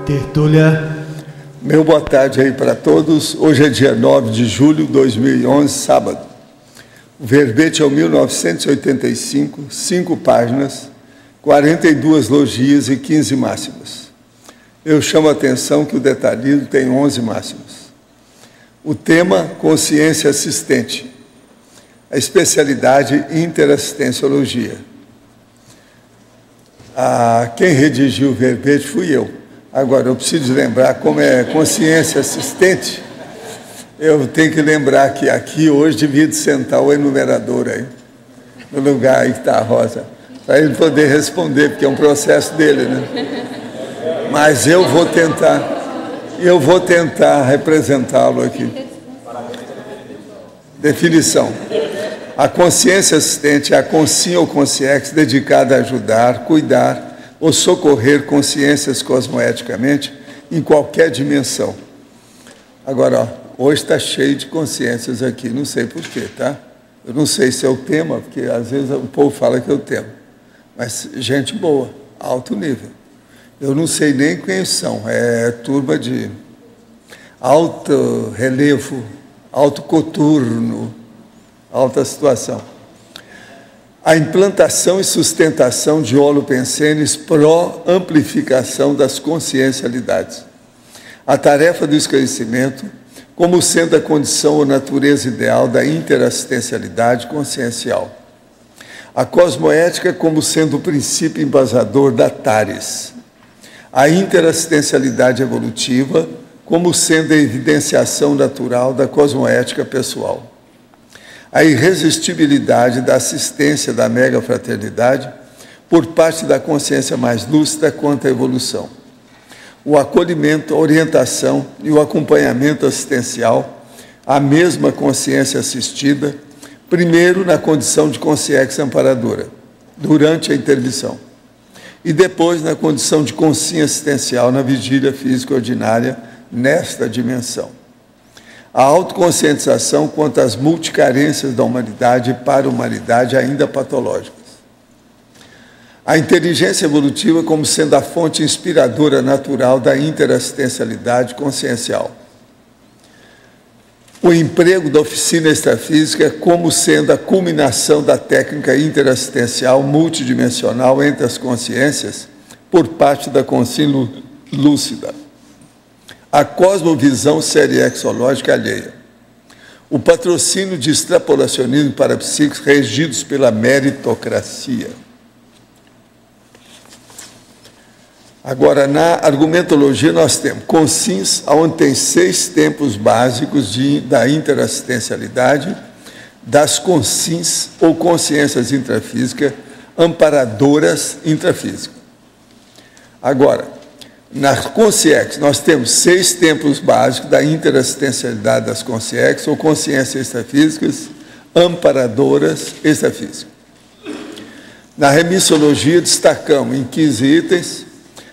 Tertúlia. Meu boa tarde aí para todos. Hoje é dia 9 de julho de 2011, sábado. O verbete é o 1985, 5 páginas, 42 logias e 15 máximas. Eu chamo a atenção que o detalhismo tem 11 máximas. O tema, consciência assistente. A especialidade, interassistenciologia. Quem redigiu o verbete fui eu. Agora, eu preciso lembrar, como é consciência assistente, eu tenho que lembrar que aqui hoje devia de sentar o enumerador aí, no lugar aí que está a Rosa, para ele poder responder, porque é um processo dele, né? Mas eu vou tentar representá-lo aqui. Definição. A consciência assistente é a consciência ou consciex dedicada a ajudar, cuidar ou socorrer consciências cosmoeticamente em qualquer dimensão. Agora, hoje está cheio de consciências aqui, não sei porquê, tá? Eu não sei se é o tema, porque às vezes o povo fala que é o tema. Mas gente boa, alto nível. Eu não sei nem quem são, é turma de alto relevo, alto coturno, alta situação. A implantação e sustentação de holopensenes pró-amplificação das consciencialidades. A tarefa do esclarecimento, como sendo a condição ou natureza ideal da interassistencialidade consciencial. A cosmoética como sendo o princípio embasador da TARES. A interassistencialidade evolutiva como sendo a evidenciação natural da cosmoética pessoal. A irresistibilidade da assistência da mega-fraternidade por parte da consciência mais lúcida quanto à evolução. O acolhimento, a orientação e o acompanhamento assistencial à mesma consciência assistida, primeiro na condição de consciência amparadora, durante a intermissão, e depois na condição de consciência assistencial na vigília física ordinária, nesta dimensão. A autoconscientização quanto às multicarências da humanidade e para a humanidade ainda patológicas. A inteligência evolutiva como sendo a fonte inspiradora natural da interassistencialidade consciencial. O emprego da oficina extrafísica como sendo a culminação da técnica interassistencial multidimensional entre as consciências por parte da consciência lúcida. A cosmovisão seriexológica alheia. O patrocínio de extrapolacionismo parapsíquicos regidos pela meritocracia. Agora, na argumentologia, nós temos consins, onde tem 6 tempos básicos da interassistencialidade, das consins ou consciências intrafísicas, amparadoras intrafísicas. Agora, na consciex, nós temos 6 tempos básicos da interassistencialidade das consciex, ou consciências extrafísicas, amparadoras extrafísicas. Na remissologia, destacamos em 15 itens,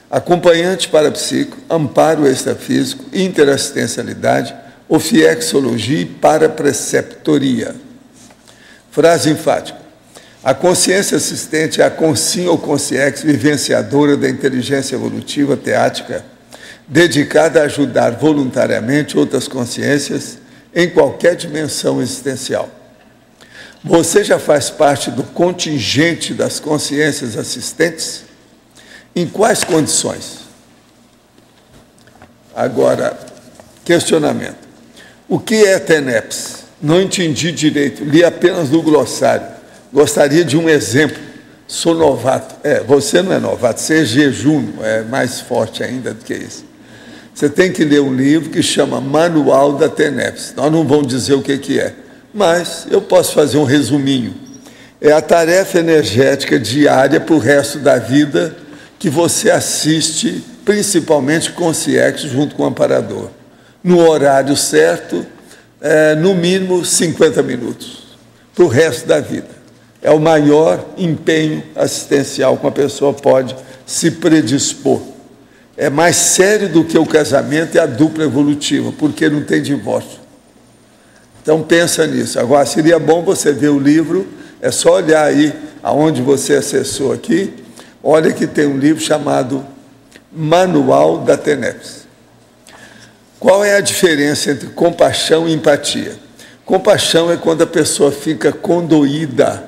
acompanhante parapsíquico, amparo extrafísico, interassistencialidade, ofiexologia e parapreceptoria. Frase enfática. A consciência assistente é a consciência ou consciex vivenciadora da inteligência evolutiva teática, dedicada a ajudar voluntariamente outras consciências em qualquer dimensão existencial. Você já faz parte do contingente das consciências assistentes? Em quais condições? Agora, questionamento. O que é TENEPS? Não entendi direito, li apenas no glossário. Gostaria de um exemplo. Sou novato. Você não é novato, você é jejuno, é mais forte ainda do que isso. Você tem que ler um livro que chama Manual da TENEPS. Nós não vamos dizer o que é, mas eu posso fazer um resuminho. É a tarefa energética diária para o resto da vida que você assiste, principalmente consciex, junto com o amparador. No horário certo, no mínimo 50 minutos, para o resto da vida. É o maior empenho assistencial que uma pessoa pode se predispor. É mais sério do que o casamento e a dupla evolutiva, porque não tem divórcio. Então pensa nisso. Agora, seria bom você ver o livro, é só olhar aí aonde você acessou aqui, olha que tem um livro chamado Manual da TENEPS. Qual é a diferença entre compaixão e empatia? Compaixão é quando a pessoa fica condoída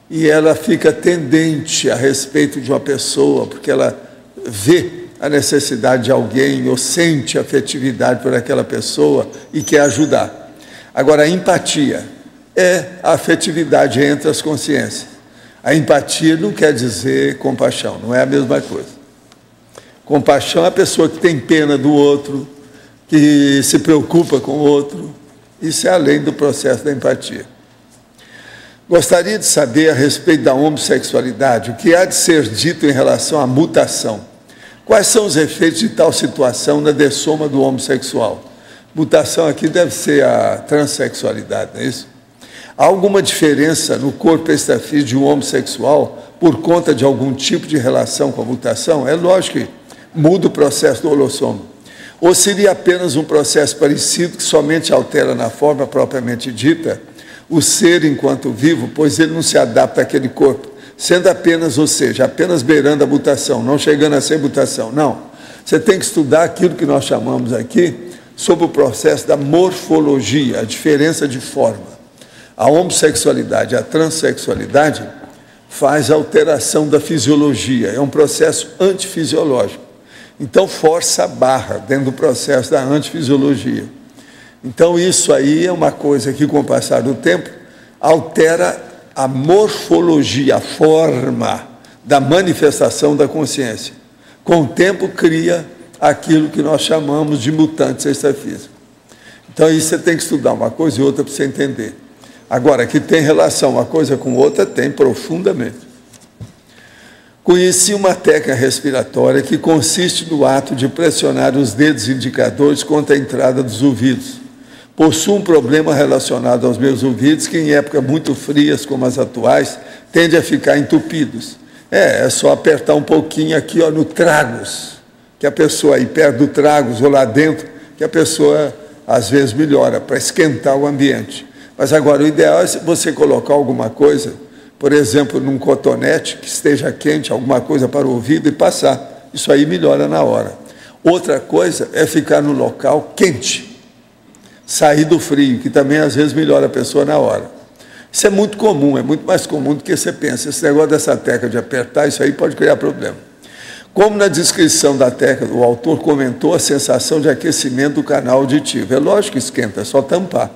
e ela fica tendente a respeito de uma pessoa, porque ela vê a necessidade de alguém ou sente afetividade por aquela pessoa e quer ajudar. Agora, a empatia é a afetividade entre as consciências. A empatia não quer dizer compaixão, não é a mesma coisa. Compaixão é a pessoa que tem pena do outro, que se preocupa com o outro. Isso é além do processo da empatia. Gostaria de saber a respeito da homossexualidade, o que há de ser dito em relação à mutação. Quais são os efeitos de tal situação na dessoma do homossexual? Mutação aqui deve ser a transexualidade, não é isso? Há alguma diferença no corpo extrafísico de um homossexual por conta de algum tipo de relação com a mutação? É lógico que muda o processo do holossoma. Ou seria apenas um processo parecido que somente altera na forma propriamente dita o ser enquanto vivo, pois ele não se adapta àquele corpo, sendo apenas, ou seja, apenas beirando a mutação, não chegando a ser mutação. Não. Você tem que estudar aquilo que nós chamamos aqui sobre o processo da morfologia, a diferença de forma. A homossexualidade, a transexualidade faz alteração da fisiologia, é um processo antifisiológico. Então, força a barra dentro do processo da antifisiologia. Então, isso aí é uma coisa que, com o passar do tempo, altera a morfologia, a forma da manifestação da consciência. Com o tempo, cria aquilo que nós chamamos de mutantes extrafísicos. Então, isso você tem que estudar uma coisa e outra para você entender. Agora, que tem relação uma coisa com outra, tem profundamente. Conheci uma técnica respiratória que consiste no ato de pressionar os dedos indicadores contra a entrada dos ouvidos. Possuo um problema relacionado aos meus ouvidos que, em épocas muito frias como as atuais, tende a ficar entupidos. É só apertar um pouquinho aqui, ó, no tragus, que a pessoa aí perto do tragus ou lá dentro, que a pessoa às vezes melhora para esquentar o ambiente. Mas agora o ideal é você colocar alguma coisa, por exemplo, num cotonete que esteja quente, alguma coisa para o ouvido e passar. Isso aí melhora na hora. Outra coisa é ficar no local quente, sair do frio, que também às vezes melhora a pessoa na hora. Isso é muito comum, é muito mais comum do que você pensa. Esse negócio dessa técnica de apertar, isso aí pode criar problema. Como na descrição da técnica, o autor comentou a sensação de aquecimento do canal auditivo. É lógico que esquenta, é só tampar.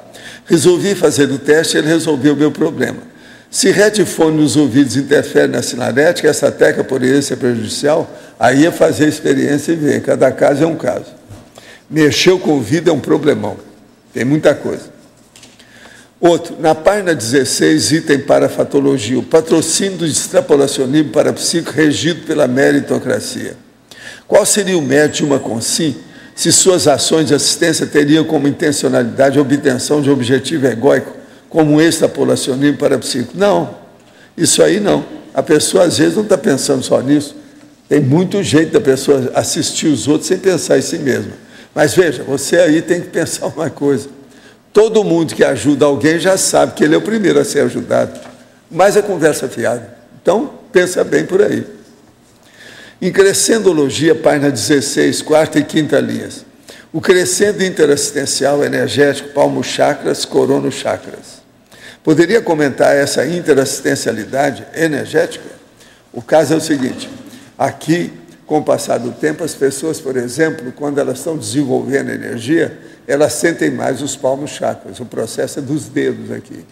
Resolvi fazer o teste e ele resolveu o meu problema. Se headphone nos ouvidos interfere na sinalética, essa técnica poderia ser prejudicial, aí é fazer a experiência e ver. Cada caso é um caso. Mexer com o ouvido é um problemão. Tem muita coisa. Outro, na página 16, item parafatologia, o patrocínio do extrapolacionismo parapsíquico regido pela meritocracia. Qual seria o mérito de uma consim se suas ações de assistência teriam como intencionalidade a obtenção de objetivo egóico, como um extrapolacionismo parapsíquico? Não, isso aí não. A pessoa às vezes não está pensando só nisso. Tem muito jeito da pessoa assistir os outros sem pensar em si mesma. Mas veja, você aí tem que pensar uma coisa. Todo mundo que ajuda alguém já sabe que ele é o primeiro a ser ajudado. Mas é conversa fiada. Então, pensa bem por aí. Em Crescendologia, página 16, quarta e quinta linhas. O crescendo interassistencial energético, palmo-chakras, corono-chakras. Poderia comentar essa interassistencialidade energética? O caso é o seguinte, aqui, com o passar do tempo, as pessoas, por exemplo, quando elas estão desenvolvendo energia, elas sentem mais os palmos-chakras, o processo é dos dedos aqui.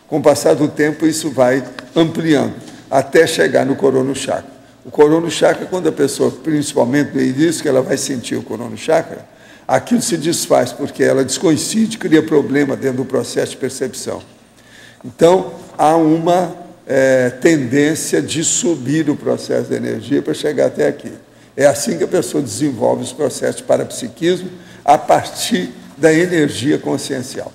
Com o passar do tempo, isso vai ampliando, até chegar no corono-chakra. O corono-chakra, quando a pessoa, principalmente no início, que ela vai sentir o corono-chakra, aquilo se desfaz, porque ela descoincide, cria problema dentro do processo de percepção. Então, há uma tendência de subir o processo de energia para chegar até aqui. É assim que a pessoa desenvolve os processos de parapsiquismo a partir da energia consciencial.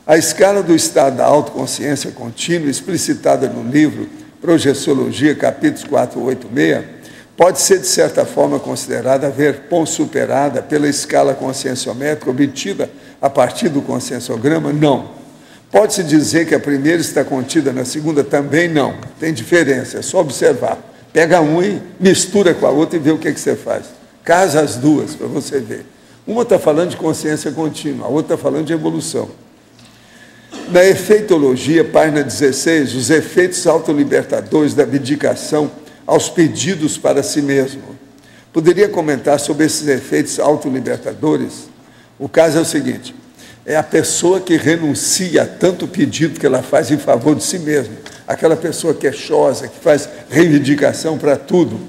A escala do estado da autoconsciência contínua, explicitada no livro Projeciologia, capítulos 486, pode ser, de certa forma, considerada haver superada pela escala conscienciométrica obtida a partir do conscienciograma? Não. Pode-se dizer que a primeira está contida na segunda? Também não. Tem diferença, é só observar. Pega um e mistura com a outra e vê o que você faz. Casa as duas para você ver. Uma está falando de consciência contínua, a outra está falando de evolução. Na efeitologia, página 16, os efeitos autolibertadores da abdicação aos pedidos para si mesmo. Poderia comentar sobre esses efeitos autolibertadores? O caso é o seguinte: é a pessoa que renuncia a tanto pedido que ela faz em favor de si mesma. Aquela pessoa queixosa, que faz reivindicação para tudo.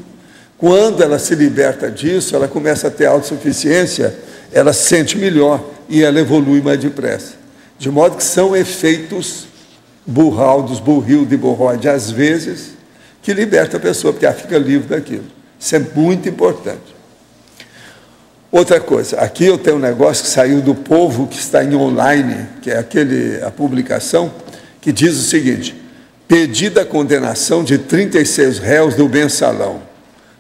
Quando ela se liberta disso, ela começa a ter autossuficiência, ela se sente melhor e ela evolui mais depressa. De modo que são efeitos burraldos, burrildo e borroide, às vezes, que liberta a pessoa, porque ela fica livre daquilo. Isso é muito importante. Outra coisa, aqui eu tenho um negócio que saiu do Povo, que está em online, que é a publicação, que diz o seguinte: pedida a condenação de 36 réus do mensalão.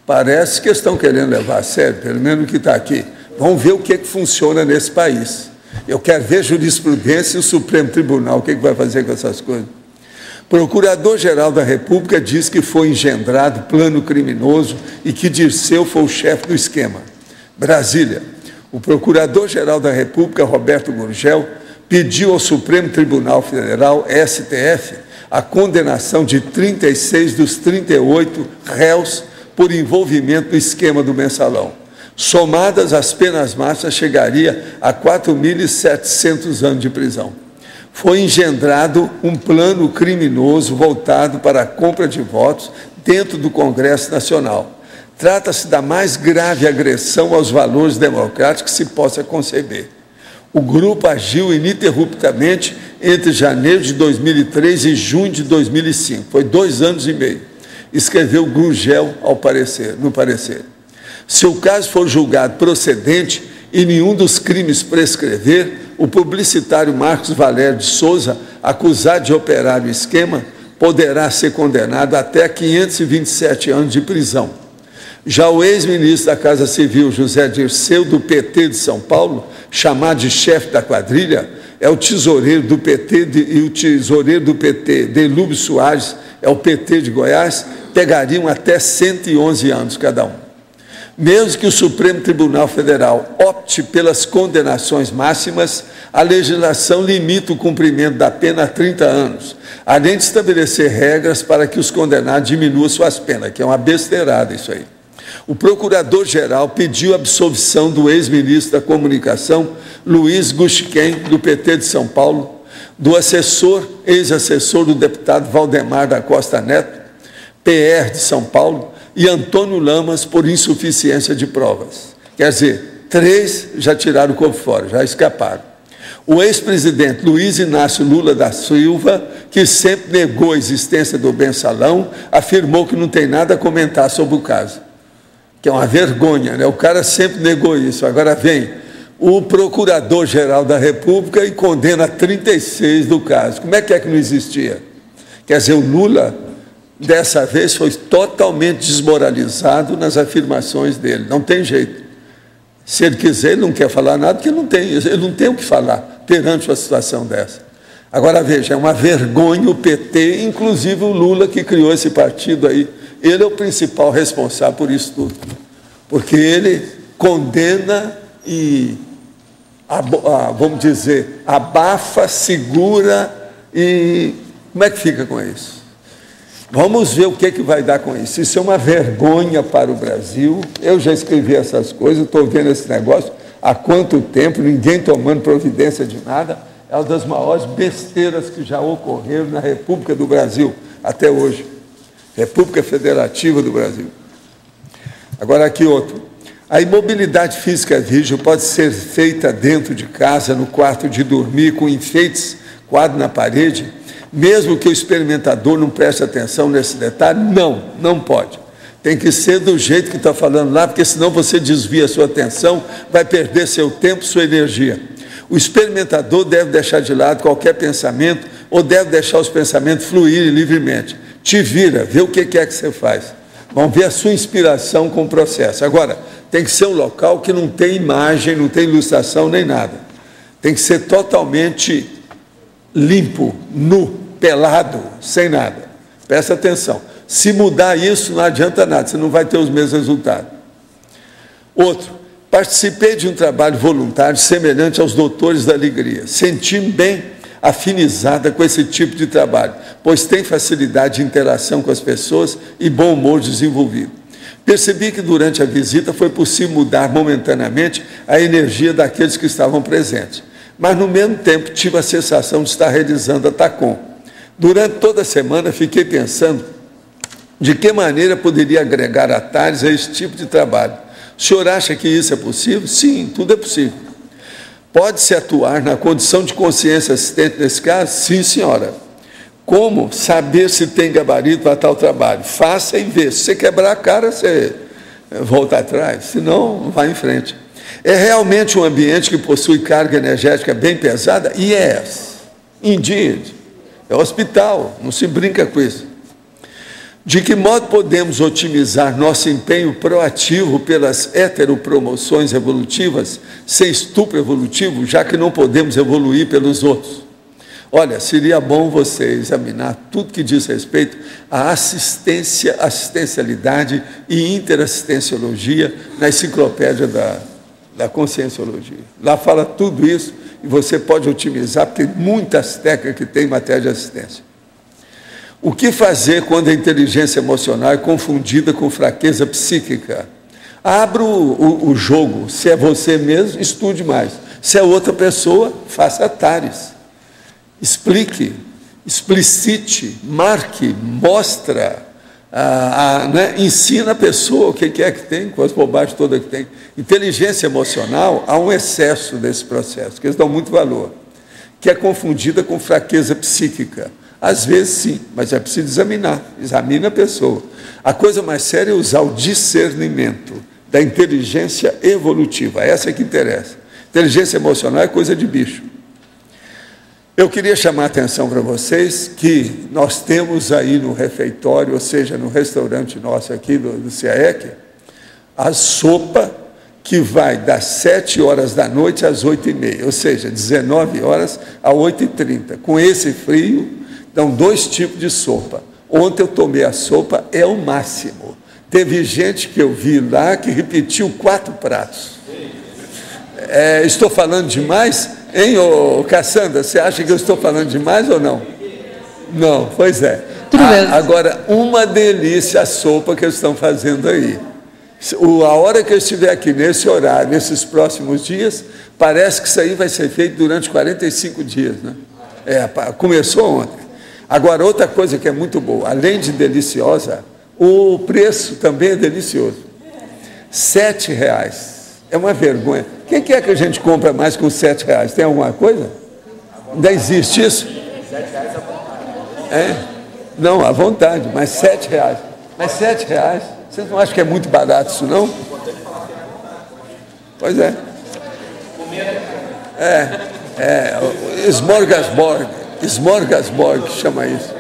Parece que estão querendo levar a sério, pelo menos o que está aqui. Vamos ver o que funciona nesse país. Eu quero ver jurisprudência e o Supremo Tribunal, o que vai fazer com essas coisas. Procurador-Geral da República diz que foi engendrado plano criminoso e que Dirceu foi o chefe do esquema. Brasília. O Procurador-Geral da República, Roberto Gurgel, pediu ao Supremo Tribunal Federal, STF, a condenação de 36 dos 38 réus por envolvimento no esquema do mensalão. Somadas, as penas máximas chegaria a 4.700 anos de prisão. Foi engendrado um plano criminoso voltado para a compra de votos dentro do Congresso Nacional. Trata-se da mais grave agressão aos valores democráticos que se possa conceber. O grupo agiu ininterruptamente entre janeiro de 2003 e junho de 2005. Foi 2 anos e meio. Escreveu Gurgel no parecer. Se o caso for julgado procedente e nenhum dos crimes prescrever, o publicitário Marcos Valério de Souza, acusado de operar o esquema, poderá ser condenado até 527 anos de prisão. Já o ex-ministro da Casa Civil, José Dirceu, do PT de São Paulo, chamado de chefe da quadrilha, é o tesoureiro do PT e o tesoureiro do PT, Delúbio Soares, é o PT de Goiás, pegariam até 111 anos cada um. Mesmo que o Supremo Tribunal Federal opte pelas condenações máximas, a legislação limita o cumprimento da pena a 30 anos, além de estabelecer regras para que os condenados diminuam suas penas, que é uma besteirada isso aí. O Procurador-Geral pediu a absolvição do ex-ministro da Comunicação, Luiz Gushiken, do PT de São Paulo, do ex-assessor do deputado Valdemar da Costa Neto, PR de São Paulo, e Antônio Lamas por insuficiência de provas. Quer dizer, 3 já tiraram o corpo fora, já escaparam. O ex-presidente Luiz Inácio Lula da Silva, que sempre negou a existência do mensalão, afirmou que não tem nada a comentar sobre o caso, que é uma vergonha, né? O cara sempre negou isso. Agora vem o Procurador-Geral da República e condena 36 do caso. Como é que não existia? Quer dizer, o Lula, dessa vez, foi totalmente desmoralizado nas afirmações dele. Não tem jeito. Se ele quiser, ele não quer falar nada, porque ele não tem o que falar perante uma situação dessa. Agora, veja, é uma vergonha o PT, inclusive o Lula, que criou esse partido aí. Ele é o principal responsável por isso tudo. Porque ele condena e, vamos dizer, abafa, segura e... Como é que fica com isso? Vamos ver o que vai dar com isso. Isso é uma vergonha para o Brasil. Eu já escrevi essas coisas, estou vendo esse negócio há quanto tempo, ninguém tomando providência de nada. É uma das maiores besteiras que já ocorreram na República do Brasil, até hoje. República Federativa do Brasil. Agora aqui outro. A imobilidade física rígida pode ser feita dentro de casa, no quarto de dormir, com enfeites, quadro na parede, mesmo que o experimentador não preste atenção nesse detalhe? Não, não pode. Tem que ser do jeito que está falando lá, porque senão você desvia a sua atenção, vai perder seu tempo, sua energia. O experimentador deve deixar de lado qualquer pensamento ou deve deixar os pensamentos fluírem livremente. Te vira, vê o que é que você faz. Vamos ver a sua inspiração com o processo. Agora, tem que ser um local que não tem imagem, não tem ilustração nem nada. Tem que ser totalmente limpo, nu, pelado, sem nada. Presta atenção. Se mudar isso, não adianta nada, você não vai ter os mesmos resultados. Outro, participei de um trabalho voluntário semelhante aos Doutores da Alegria. Senti-me bem afinizada com esse tipo de trabalho, pois tem facilidade de interação com as pessoas e bom humor desenvolvido. Percebi que durante a visita foi possível mudar momentaneamente a energia daqueles que estavam presentes, mas no mesmo tempo tive a sensação de estar realizando a TACOM. Durante toda a semana fiquei pensando de que maneira poderia agregar atalhos a esse tipo de trabalho. O senhor acha que isso é possível? Sim, tudo é possível. Pode-se atuar na condição de consciência assistente nesse caso? Sim, senhora. Como saber se tem gabarito para tal trabalho? Faça e vê. Se você quebrar a cara, você volta atrás, senão vai em frente. É realmente um ambiente que possui carga energética bem pesada? Yes, indeed. É hospital, não se brinca com isso. De que modo podemos otimizar nosso empenho proativo pelas heteropromoções evolutivas, sem estupro evolutivo, já que não podemos evoluir pelos outros? Olha, seria bom você examinar tudo que diz respeito à assistência, assistencialidade e interassistenciologia na enciclopédia da Conscienciologia. Lá fala tudo isso e você pode otimizar, porque tem muitas técnicas que tem em matéria de assistência. O que fazer quando a inteligência emocional é confundida com fraqueza psíquica? Abra o jogo. Se é você mesmo, estude mais. Se é outra pessoa, faça atares. Explique, explicite, marque, mostra, né? Ensina a pessoa o que é que tem, com as bobagens todas que tem. Inteligência emocional, há um excesso desse processo, que eles dão muito valor, que é confundida com fraqueza psíquica. Às vezes sim, mas é preciso examinar, examina a pessoa. A coisa mais séria é usar o discernimento da inteligência evolutiva, essa é que interessa. Inteligência emocional é coisa de bicho. Eu queria chamar a atenção para vocês que nós temos aí no refeitório, ou seja, no restaurante nosso aqui do CAEC, a sopa que vai das 7 horas da noite às 8h30, ou seja, 19 horas a 8h30. Com esse frio, dão 2 tipos de sopa. Ontem eu tomei a sopa, é o máximo. Teve gente que eu vi lá que repetiu 4 pratos. Estou falando demais? Hein, ô Cassandra, você acha que eu estou falando demais ou não? Não, pois é. Agora, uma delícia a sopa que eles estão fazendo aí. A hora que eu estiver aqui nesse horário, nesses próximos dias, parece que isso aí vai ser feito durante 45 dias, né? Começou ontem. Agora, outra coisa que é muito boa, além de deliciosa, o preço também é delicioso. R$7. É uma vergonha. Quem que é que a gente compra mais com R$7? Tem alguma coisa? Ainda existe isso? R$7 à vontade. Não, à vontade, mas R$7. Mas R$7, vocês não acham que é muito barato isso, não? Pois é. Smorgasbord. Smorgasbord, chama isso.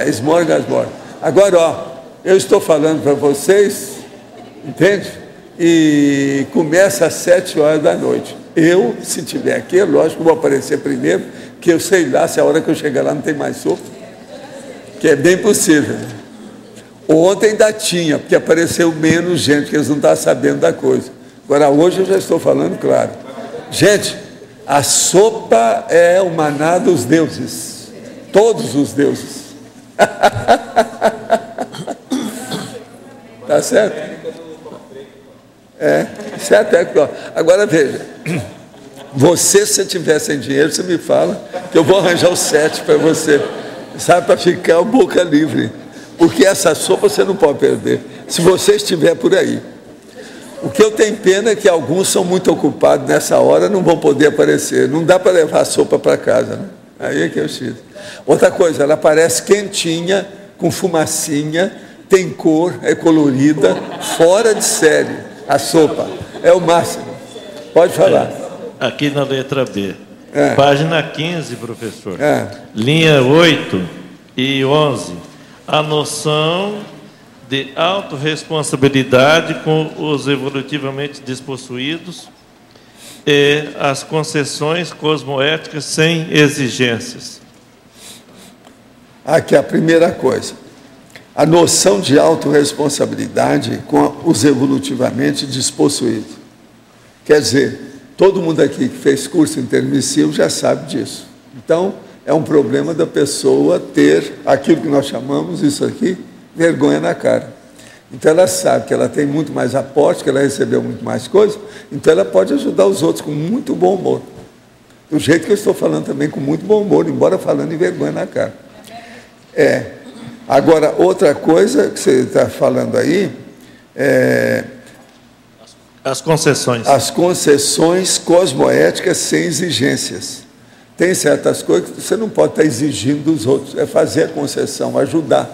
Smorgasbord. Agora, ó, eu estou falando para vocês, entende? E começa às 7 horas da noite. Eu, se tiver aqui, é lógico que vou aparecer primeiro, que eu sei lá se a hora que eu chegar lá não tem mais sopa, que é bem possível. Ontem ainda tinha, porque apareceu menos gente, que eles não estavam sabendo da coisa. Agora, hoje eu já estou falando claro. Gente, a sopa é o maná dos deuses, todos os deuses. Tá certo? Certo. Agora veja, você, se tiver sem dinheiro, você me fala, que eu vou arranjar o 7 para você, sabe, para ficar o boca livre, porque essa sopa você não pode perder, se você estiver por aí. O que eu tenho pena é que alguns são muito ocupados nessa hora, não vão poder aparecer. Não dá para levar a sopa para casa, né? Aí é que eu preciso. Outra coisa, ela parece quentinha, com fumacinha, tem cor, é colorida, fora de série. A sopa é o máximo. Pode falar. Aqui na letra B. Página 15, professor. Linha 8 e 11. A noção de autorresponsabilidade com os evolutivamente despossuídos e as concessões cosmoéticas sem exigências. Aqui a primeira coisa. a noção de autorresponsabilidade com os evolutivamente despossuídos. Quer dizer, todo mundo aqui que fez curso intermissivo já sabe disso. Então, é um problema da pessoa ter aquilo que nós chamamos, isso aqui, vergonha na cara. Então, ela sabe que ela tem muito mais aporte, que ela recebeu muito mais coisa, então ela pode ajudar os outros com muito bom humor. Do jeito que eu estou falando também, com muito bom humor, embora falando em vergonha na cara. Agora, outra coisa que você está falando aí as concessões. As concessões cosmoéticas sem exigências. Tem certas coisas que você não pode estar exigindo dos outros, é fazer a concessão, ajudar.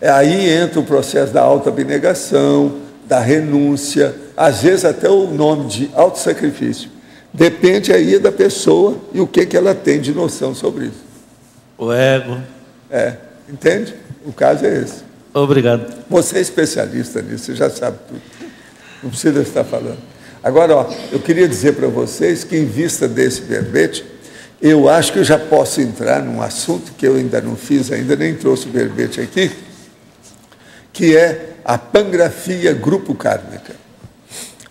Aí entra o processo da autoabnegação, da renúncia, às vezes até o nome de autossacrifício. Depende aí da pessoa e o que ela tem de noção sobre isso. O ego. Entende? O caso é esse. Obrigado. Você é especialista nisso, você já sabe tudo. Não precisa estar falando. Agora, eu queria dizer para vocês que, em vista desse verbete, eu acho que eu já posso entrar num assunto que eu ainda não fiz, ainda nem trouxe o verbete aqui, que é a pangrafia grupo kármica.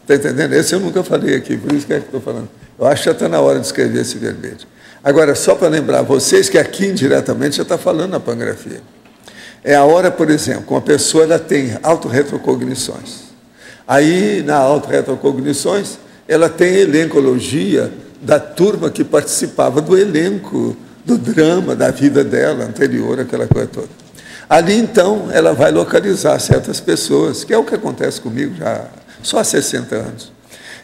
Está entendendo? Esse eu nunca falei aqui, por isso que estou falando. Eu acho que já está na hora de escrever esse verbete. Agora, só para lembrar vocês que aqui indiretamente já está falando a pangrafia. É a hora, por exemplo, que uma pessoa ela tem autorretrocognições. Aí, na autorretrocognições, ela tem elencologia da turma que participava do elenco, do drama da vida dela, anterior, aquela coisa toda. Ali, então, ela vai localizar certas pessoas, que é o que acontece comigo já só há 60 anos.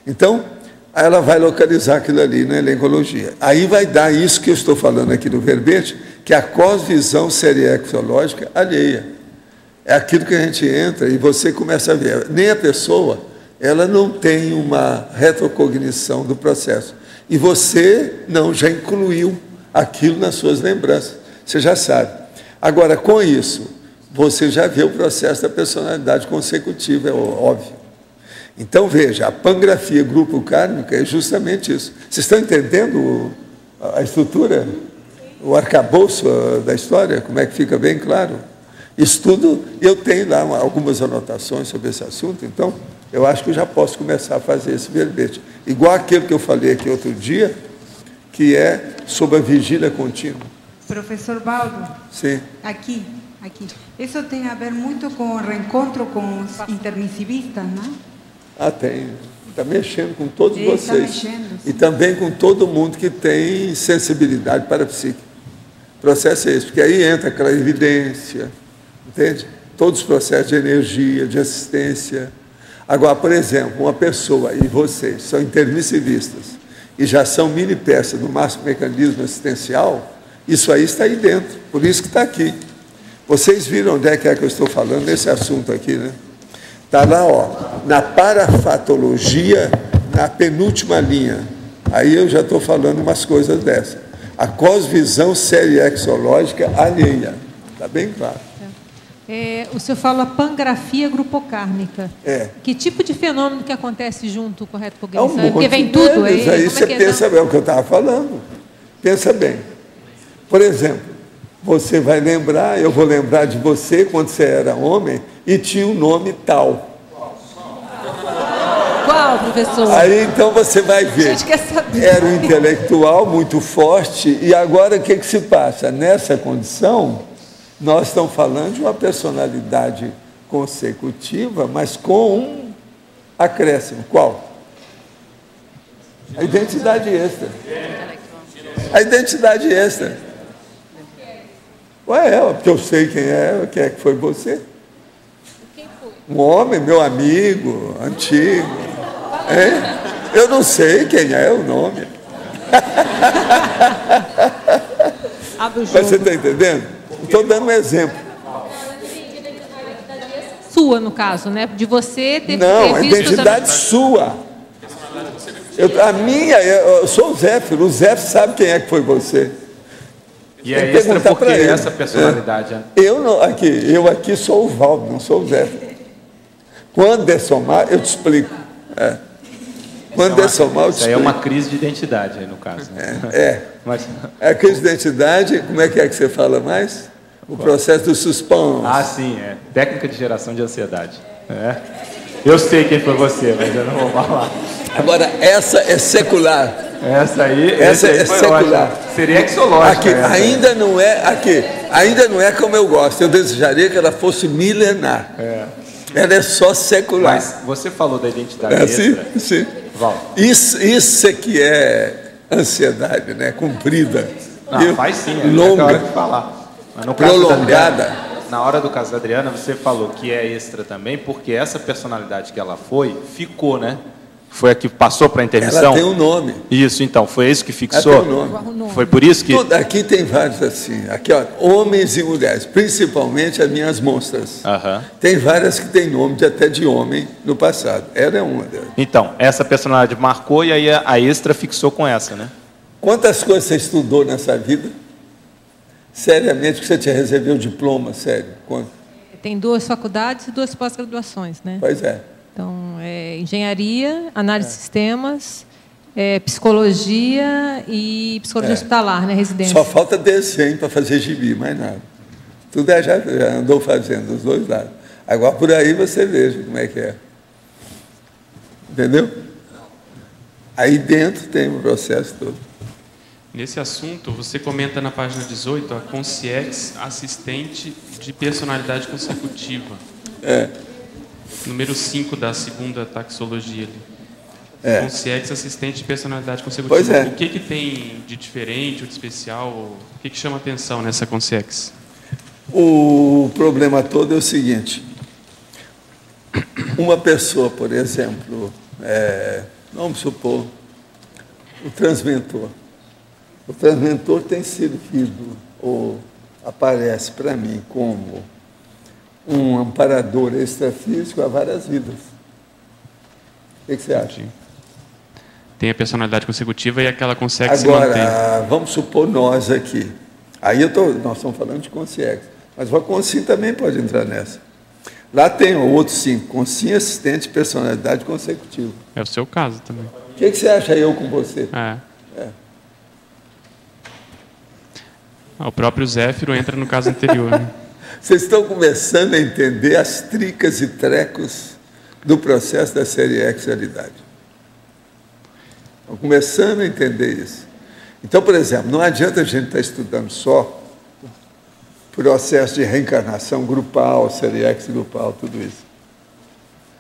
Então, ela vai localizar aquilo ali na elencologia. Aí vai dar isso que eu estou falando aqui no verbete, que é a cosvisão seriexológica alheia. É aquilo que a gente entra e você começa a ver. Nem a pessoa, ela não tem uma retrocognição do processo. E você não, já incluiu aquilo nas suas lembranças. Você já sabe. Agora, com isso, você já vê o processo da personalidade consecutiva, é óbvio. Então, veja, a pangrafia grupo kármica é justamente isso. Vocês estão entendendo a estrutura, o arcabouço da história? Como é que fica bem claro? Isso tudo, eu tenho lá algumas anotações sobre esse assunto, então eu acho que eu já posso começar a fazer esse verbete. Igual aquele que eu falei aqui outro dia, que é sobre a vigília contínua. Professor Baldo, sim. Aqui. Isso tem a ver muito com o reencontro com os intermissivistas, não? Tem. Está mexendo com todos vocês. Mexendo, e também com todo mundo que tem sensibilidade para a psique. O processo é esse, porque aí entra aquela evidência, entende? Todos os processos de energia, de assistência. Agora, por exemplo, uma pessoa e vocês são intermissivistas e já são mini peças do máximo mecanismo assistencial, isso aí está aí dentro, por isso que está aqui. Vocês viram onde é que eu estou falando nesse assunto aqui, né? Está lá, na parafatologia, na penúltima linha. Aí eu já estou falando umas coisas dessas. A cosvisão seriexológica alheia. Está bem claro. O senhor fala pangrafia grupocármica. Que tipo de fenômeno que acontece junto com a retrocognição? Porque vem tudo aí. Aí você pensa bem, é o que eu estava falando. Pensa bem. Por exemplo, você vai lembrar, eu vou lembrar de você quando você era homem e tinha um nome tal. Qual, professor? Aí então você vai ver. A gente quer saber. Era um intelectual muito forte e agora o que se passa? Nessa condição, nós estamos falando de uma personalidade consecutiva, mas com um acréscimo. Qual? A identidade extra. A identidade extra. Porque eu sei quem é que foi você. Um homem, meu amigo, antigo. Eu não sei quem é o nome. Mas você está entendendo? Estou dando um exemplo. Sua, no caso, né? De você ter Não, a identidade sua. A minha, eu sou o Zéfiro. O Zéfiro sabe quem é que foi você. E é extra porque essa personalidade. Eu aqui sou o Valdo, não sou o Zéfiro. Quando é somar, eu te explico. Quando é somar, eu te explico. Isso aí é uma crise de identidade, aí, no caso. Né? Mas... A crise de identidade, como é que você fala mais? O processo do suspense. Ah, sim, é. Técnica de geração de ansiedade. É. Eu sei quem foi você, mas eu não vou falar. Agora, essa é secular. Essa aí é secular. Ótimo. Seria exológica. Ainda não é como eu gosto. Eu desejaria que ela fosse milenar. Ela é só secular. Mas você falou da identidade extra. Sim. Val. Isso é que é ansiedade, né? Comprida. Não, faz sim. Longa. É hora de falar. Mas no prolongada. Caso na hora do caso da Adriana, você falou que é extra também, porque essa personalidade que ela foi, ficou, né? Foi a que passou para a intermissão? Ela tem um nome. Isso, então, foi isso que fixou? Ela tem um nome. Foi por isso que... Aqui tem vários assim, aqui ó, homens e mulheres, principalmente as minhas monstras. Tem várias que têm nome até de homem no passado. Ela é uma delas. Então, essa personalidade marcou e aí a extra fixou com essa, né? Quantas coisas você estudou nessa vida? Seriamente, que você tinha recebido o diploma, sério? Quanto? Tem 2 faculdades e 2 pós-graduações, né? Pois é. Então, engenharia, análise de sistemas, psicologia e psicologia hospitalar, né, residência. Só falta desenho para fazer gibi, mais nada. Tudo já andou fazendo, dos 2 lados. Agora, por aí você veja como é que é. Entendeu? Aí dentro tem o processo todo. Nesse assunto, você comenta na página 18, a Consciex assistente de personalidade consecutiva. Número 5 da segunda taxologia ali. Consciex assistente de personalidade consecutiva. Pois é. O que tem de diferente ou de especial? O que chama atenção nessa Consciex? O problema todo é o seguinte. Uma pessoa, por exemplo, vamos supor, o transmentor. O transmentor tem sido ou aparece para mim como um amparador extrafísico há várias vidas. O que você acha? Tem a personalidade consecutiva e aquela consegue se manter. Agora, vamos supor nós aqui. Aí nós estamos falando de consciência, mas o consciência também pode entrar nessa. Lá tem o outro 5, consciência assistente de personalidade consecutiva. É o seu caso também. O que você acha eu com você? O próprio Zéfiro entra no caso anterior. Né? Vocês estão começando a entender as tricas e trecos do processo da seriexualidade. Estão começando a entender isso. Então, por exemplo, não adianta a gente estar estudando só processo de reencarnação grupal, seriex grupal, tudo isso.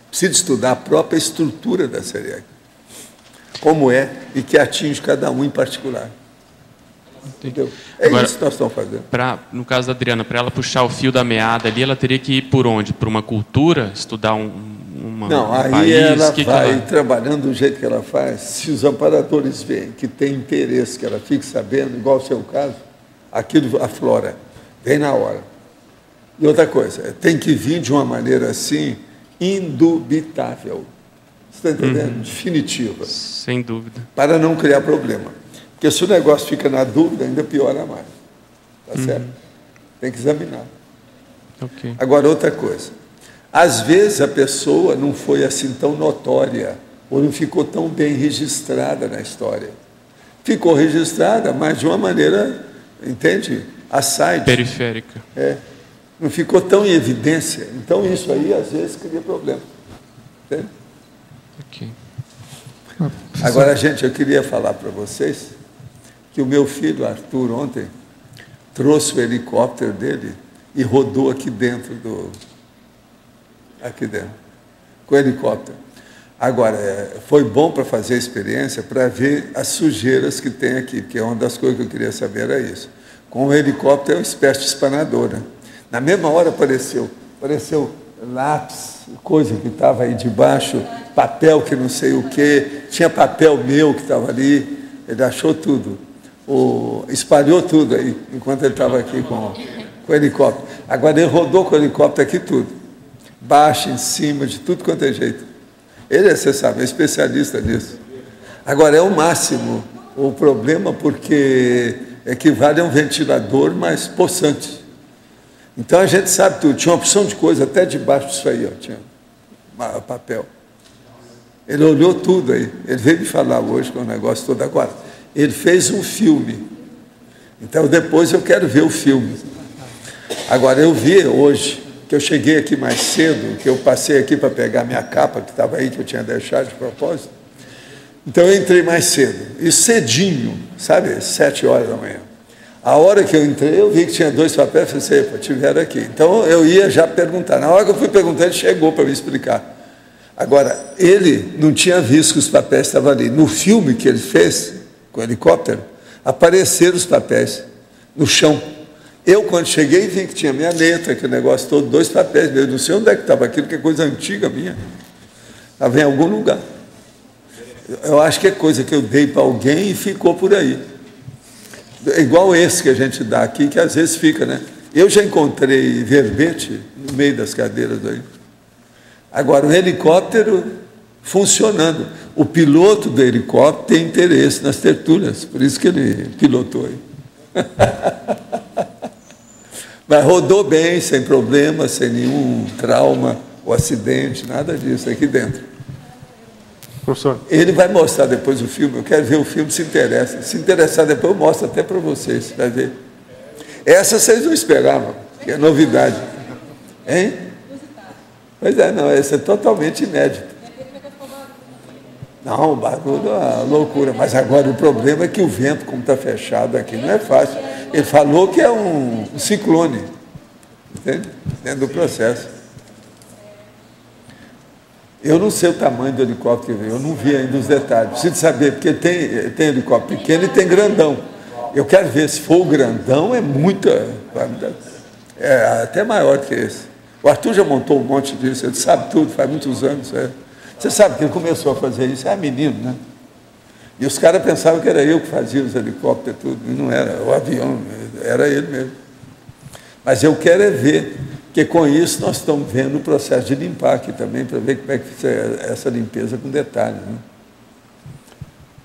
Precisa estudar a própria estrutura da seriex. Como é e que atinge cada um em particular. Entendeu? Agora, isso que nós estamos fazendo. No caso da Adriana, para ela puxar o fio da meada ali, ela teria que ir por onde? Por uma cultura? Estudar um aí país? Ela vai trabalhando do jeito que ela faz. Se os amparadores veem que tem interesse, que ela fique sabendo, igual o seu caso, aquilo aflora, vem na hora. E outra coisa, tem que vir de uma maneira assim, indubitável. Você está entendendo? Definitiva. Sem dúvida. Para não criar problema. Porque se o negócio fica na dúvida, ainda piora mais. Tá certo? Tem que examinar. Okay. Agora, outra coisa. Às vezes a pessoa não foi assim tão notória, ou não ficou tão bem registrada na história. Ficou registrada, mas de uma maneira, entende? Aside. Periférica. Não ficou tão em evidência. Então, isso aí, às vezes, cria problema. Entende? Ok. Agora, gente, eu queria falar para vocês que o meu filho, Arthur, ontem, trouxe o helicóptero dele e rodou aqui dentro com o helicóptero. Agora, foi bom para fazer a experiência, para ver as sujeiras que tem aqui, porque uma das coisas que eu queria saber era isso. Com o helicóptero é uma espécie de espanadora. Na mesma hora apareceu lápis, coisa que estava aí debaixo, papel que não sei o quê, tinha papel meu que estava ali, ele achou tudo. Espalhou tudo aí, enquanto ele estava aqui com o helicóptero. Agora ele rodou com o helicóptero aqui tudo. Baixo, em cima, de tudo quanto é jeito. Ele, você sabe, é especialista nisso. Agora, é o máximo. O problema porque equivale a um ventilador mais possante. Então a gente sabe tudo. Tinha uma opção de coisa até debaixo disso aí, ó, tinha papel. Ele olhou tudo aí. Ele veio me falar hoje com o negócio todo agora. Ele fez um filme. Então depois eu quero ver o filme. Agora, eu vi hoje, que eu cheguei aqui mais cedo, que eu passei aqui para pegar minha capa, que estava aí, que eu tinha deixado de propósito. Então, eu entrei mais cedo, e cedinho, sabe, 7 horas da manhã. A hora que eu entrei, eu vi que tinha 2 papéis, eu falei, epa, tiveram aqui. Então, eu ia já perguntar. Na hora que eu fui perguntar, ele chegou para me explicar. Agora, ele não tinha visto que os papéis estavam ali. No filme que ele fez, com o helicóptero, apareceram os papéis no chão. Eu, quando cheguei, vi que tinha minha letra, aquele negócio todo, 2 papéis. Eu não sei onde é que estava aquilo, que é coisa antiga minha. Estava em algum lugar. Eu acho que é coisa que eu dei para alguém e ficou por aí. É igual esse que a gente dá aqui, que às vezes fica, né? Eu já encontrei verbete no meio das cadeiras aí. Agora, o helicóptero funcionando. O piloto do helicóptero tem interesse nas tertúlias, por isso que ele pilotou aí. Mas rodou bem, sem problema, sem nenhum trauma ou acidente, nada disso aqui dentro. Professor. Ele vai mostrar depois o filme, eu quero ver o filme, se interessa. Se interessar depois, eu mostro até para vocês, vai ver. Essa vocês não esperavam, que é novidade. Hein? Pois é, não, esse é totalmente inédito. Não, o barulho é uma loucura, mas agora o problema é que o vento, como está fechado aqui, não é fácil. Ele falou que é um ciclone, entende? Dentro do processo. Eu não sei o tamanho do helicóptero que veio, eu não vi ainda os detalhes. Preciso saber, porque tem helicóptero pequeno e tem grandão. Eu quero ver, se for o grandão, é muita... É até maior que esse. O Arthur já montou um monte disso, ele sabe tudo, faz muitos anos. É. Você sabe que ele começou a fazer isso, é menino, né? E os caras pensavam que era eu que fazia os helicópteros e tudo, e não era, o avião, era ele mesmo. Mas eu quero é ver, porque com isso nós estamos vendo o processo de limpar aqui também, para ver como é que fica essa limpeza com detalhes. Né?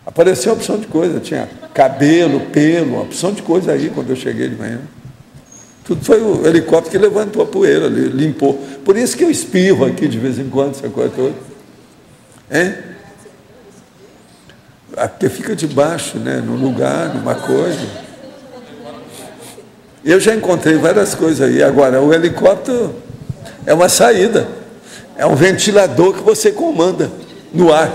Apareceu uma opção de coisa, tinha cabelo, pelo, uma opção de coisa aí quando eu cheguei de manhã. Tudo foi o helicóptero que levantou a poeira, limpou. Por isso que eu espirro aqui de vez em quando, essa coisa toda. Hein? Porque fica debaixo, né, num lugar, numa coisa. Eu já encontrei várias coisas aí. Agora, o helicóptero é uma saída. É um ventilador que você comanda no ar.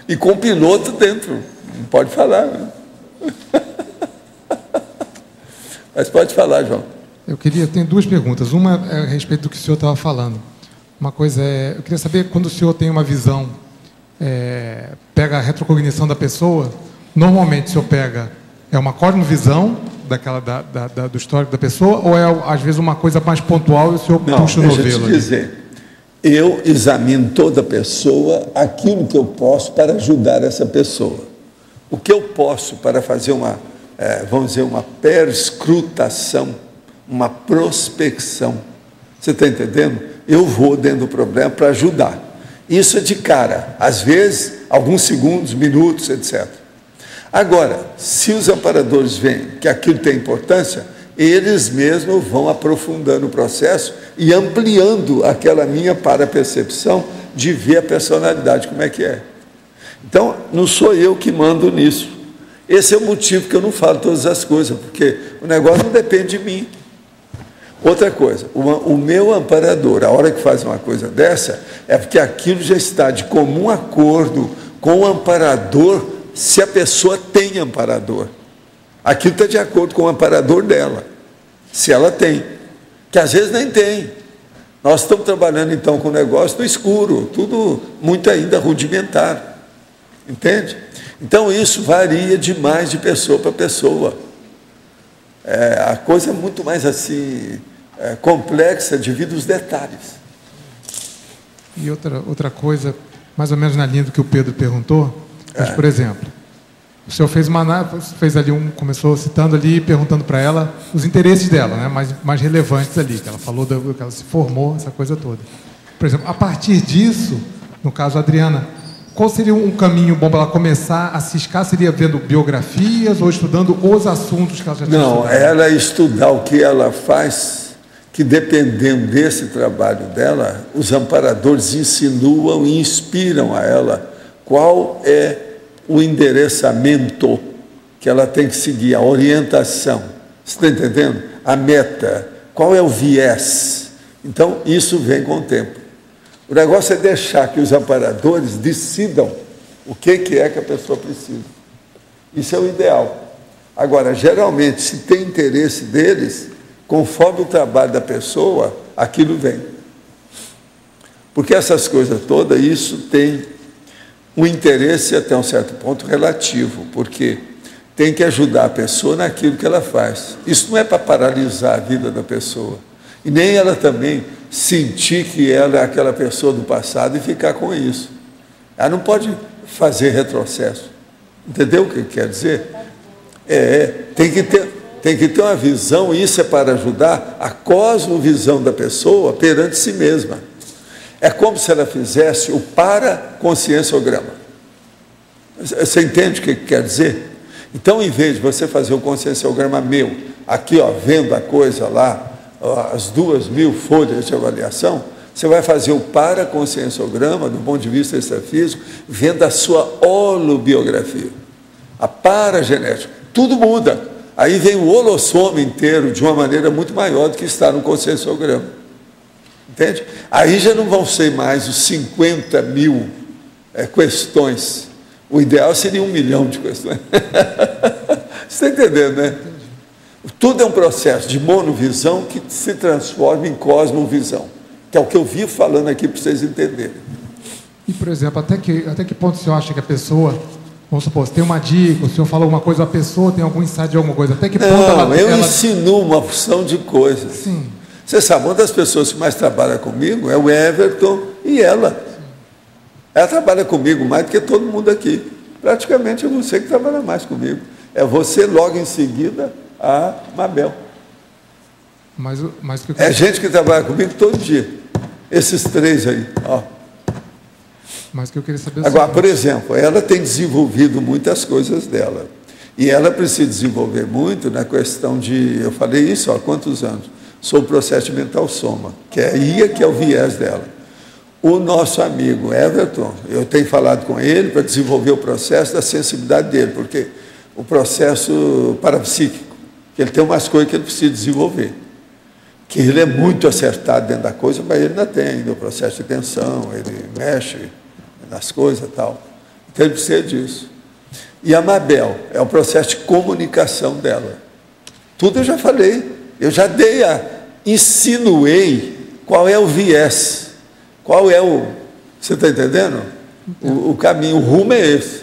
E com piloto dentro. Não pode falar, né? Mas pode falar, João. Eu tenho 2 perguntas. Uma é a respeito do que o senhor estava falando. Uma coisa é, eu queria saber, quando o senhor tem uma visão, pega a retrocognição da pessoa, normalmente o senhor pega, é uma cosmovisão do histórico da pessoa, ou é, às vezes, uma coisa mais pontual e o senhor puxa o novelo? Deixa eu te dizer, eu examino toda pessoa, aquilo que eu posso para ajudar essa pessoa. O que eu posso para fazer vamos dizer, uma perscrutação, uma prospecção. Você está entendendo? Eu vou dentro do problema para ajudar. Isso é de cara, às vezes, alguns segundos, minutos, etc. Agora, se os amparadores veem que aquilo tem importância, eles mesmos vão aprofundando o processo e ampliando aquela minha parapercepção de ver a personalidade, como é que é. Então, não sou eu que mando nisso. Esse é o motivo que eu não falo todas as coisas, porque o negócio não depende de mim. Outra coisa, o meu amparador, a hora que faz uma coisa dessa, é porque aquilo já está de comum acordo com o amparador, se a pessoa tem amparador. Aquilo está de acordo com o amparador dela, se ela tem, que às vezes nem tem. Nós estamos trabalhando então com o negócio no escuro, tudo muito ainda rudimentar, entende? Então isso varia demais de pessoa para pessoa. A coisa é muito mais assim, complexa devido aos detalhes. E outra coisa, mais ou menos na linha do que o Pedro perguntou, mas, por exemplo, o senhor fez ali começou citando ali, perguntando para ela os interesses dela, né, mais relevantes ali, que ela falou que ela se formou, essa coisa toda. Por exemplo, a partir disso, no caso a Adriana, qual seria um caminho bom para ela começar a ciscar? Seria vendo biografias ou estudando os assuntos que ela já tinha estudado? Não, ela estudar o que ela faz, que dependendo desse trabalho dela, os amparadores insinuam e inspiram a ela qual é o endereçamento que ela tem que seguir, a orientação. Você está entendendo? A meta, qual é o viés? Então, isso vem com o tempo. O negócio é deixar que os amparadores decidam o que é que a pessoa precisa. Isso é o ideal. Agora, geralmente, se tem interesse deles, conforme o trabalho da pessoa, aquilo vem. Porque essas coisas todas, isso tem um interesse até um certo ponto relativo, porque tem que ajudar a pessoa naquilo que ela faz. Isso não é para paralisar a vida da pessoa. E nem ela também sentir que ela é aquela pessoa do passado e ficar com isso. Ela não pode fazer retrocesso. Entendeu o que quer dizer? Tem que ter uma visão, e isso é para ajudar a cosmovisão da pessoa perante si mesma. É como se ela fizesse o para-conscienciograma. Você entende o que quer dizer? Então, em vez de você fazer o conscienciograma meu, aqui, vendo a coisa lá, as 2.000 folhas de avaliação, você vai fazer o para-conscienciograma, do ponto de vista extrafísico, vendo a sua holobiografia, a paragenética. Tudo muda. Aí vem o holossoma inteiro de uma maneira muito maior do que está no conscienciograma. Entende? Aí já não vão ser mais os 50.000 questões. O ideal seria 1 milhão de questões. Você está entendendo, né? Tudo é um processo de monovisão que se transforma em cosmovisão, que é o que eu vivo falando aqui para vocês entenderem. E, por exemplo, até que ponto o senhor acha que a pessoa, vamos supor, se tem uma dica, o senhor fala alguma coisa, a pessoa tem algum insight de alguma coisa, até que ponto eu ensino uma porção de coisas. Sim. Você sabe, uma das pessoas que mais trabalha comigo é o Everton e ela. Sim. Ela trabalha comigo mais do que todo mundo aqui. Praticamente é você que trabalha mais comigo. É você, logo em seguida, a Mabel. É gente que trabalha comigo todo dia. Esses 3 aí. Mas que eu queria saber. Agora, por exemplo, ela tem desenvolvido muitas coisas dela. E ela precisa desenvolver muito na questão de... Eu falei isso há quantos anos? Sobre o processo de mental soma, que é aí que é o viés dela. O nosso amigo Everton, eu tenho falado com ele para desenvolver o processo da sensibilidade dele, porque o processo parapsíquico, que ele tem umas coisas que ele precisa desenvolver, que ele é muito acertado dentro da coisa, mas ele ainda tem ainda o processo de tensão, ele mexe nas coisas e tal. Então ele precisa disso. E a Mabel é o processo de comunicação dela. Tudo eu já falei, eu já insinuei qual é o viés, qual é o... Você está entendendo? O caminho, o rumo é esse.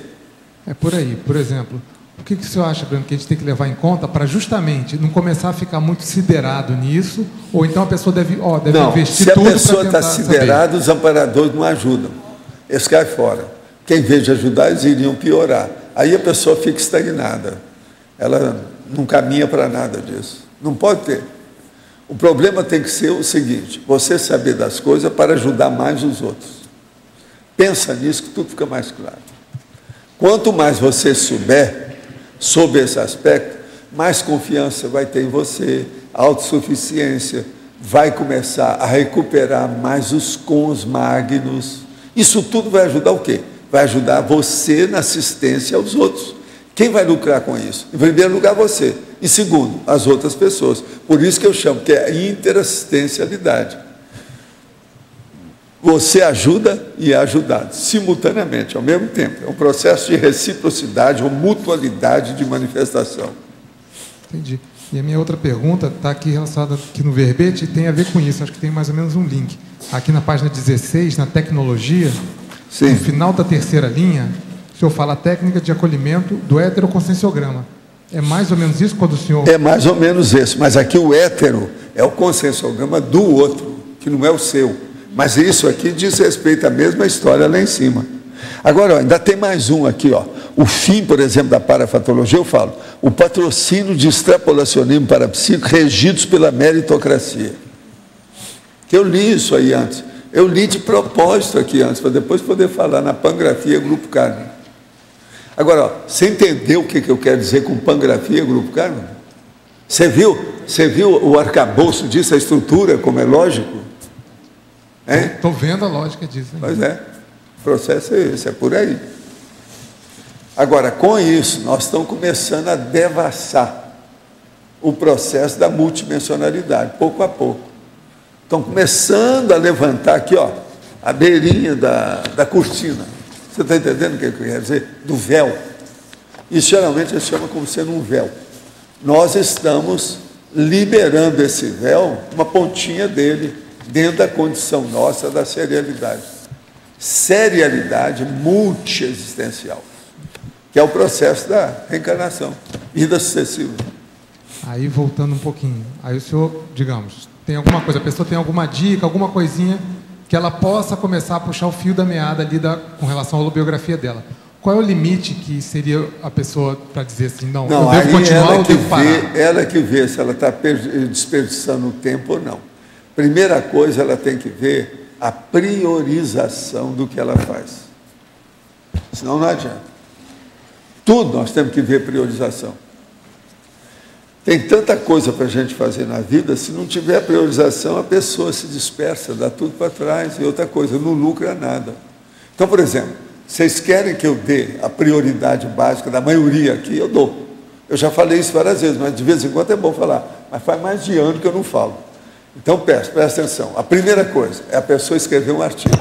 É por aí. Por exemplo, o que o senhor acha, Bruno, que a gente tem que levar em conta para justamente não começar a ficar muito siderado nisso, ou então a pessoa deve investir tudo para tentar... Se a pessoa está siderada, os amparadores não ajudam. Eles caem fora. Quem, em vez de ajudar, eles iriam piorar. Aí a pessoa fica estagnada. Ela não caminha para nada disso. Não pode ter. O problema tem que ser o seguinte: você saber das coisas para ajudar mais os outros. Pensa nisso que tudo fica mais claro. Quanto mais você souber sobre esse aspecto, mais confiança vai ter em você, autossuficiência, vai começar a recuperar mais os cons magnos. Isso tudo vai ajudar o quê? Vai ajudar você na assistência aos outros. Quem vai lucrar com isso? Em primeiro lugar, você. Em segundo, as outras pessoas. Por isso que eu chamo, que é a interassistencialidade. Você ajuda e é ajudado, simultaneamente, ao mesmo tempo. É um processo de reciprocidade ou mutualidade de manifestação. Entendi. E a minha outra pergunta está aqui relacionada aqui no verbete e tem a ver com isso. Acho que tem mais ou menos um link. Aqui na página 16, na tecnologia, sim, no final da 3ª linha, o senhor fala a técnica de acolhimento do heteroconscienciograma. É mais ou menos isso quando o senhor... É mais ou menos isso, mas aqui o hétero é o conscienciograma do outro, que não é o seu. Mas isso aqui diz respeito à mesma história lá em cima. Agora, ainda tem mais um aqui, o fim, por exemplo, da parafatologia, eu falo, o patrocínio de extrapolacionismo parapsíquico regidos pela meritocracia. Que eu li isso aí antes. Eu li de propósito aqui antes, para depois poder falar na pangrafia Grupo Carmen. Agora, você entendeu o que eu quero dizer com pangrafia Grupo Carmen? Você viu o arcabouço disso, a estrutura, como é lógico? Estou vendo a lógica disso. Hein? Pois é, o processo é esse, é por aí. Agora, com isso, nós estamos começando a devassar o processo da multidimensionalidade, pouco a pouco. Estão começando a levantar aqui, ó, a beirinha da cortina. Você está entendendo o que eu quero dizer? Do véu. Isso geralmente se chama como sendo um véu. Nós estamos liberando esse véu, uma pontinha dele, dentro da condição nossa da serialidade. Serialidade multiexistencial, que é o processo da reencarnação, vida sucessiva. Aí, voltando um pouquinho, aí o senhor, digamos, tem alguma coisa, a pessoa tem alguma dica, alguma coisinha que ela possa começar a puxar o fio da meada ali com relação à holobiografia dela. Qual é o limite que seria a pessoa para dizer assim, não eu devo continuar ou devo parar? Ela que vê se ela está desperdiçando o tempo ou não. Primeira coisa, ela tem que ver a priorização do que ela faz. Senão não adianta. Tudo nós temos que ver priorização. Tem tanta coisa para a gente fazer na vida, se não tiver priorização, a pessoa se dispersa, dá tudo para trás, e outra coisa, não lucra nada. Então, por exemplo, vocês querem que eu dê a prioridade básica da maioria aqui? Eu dou. Eu já falei isso várias vezes, mas de vez em quando é bom falar. Mas faz mais de ano que eu não falo. Então, presta atenção. A primeira coisa é a pessoa escrever um artigo.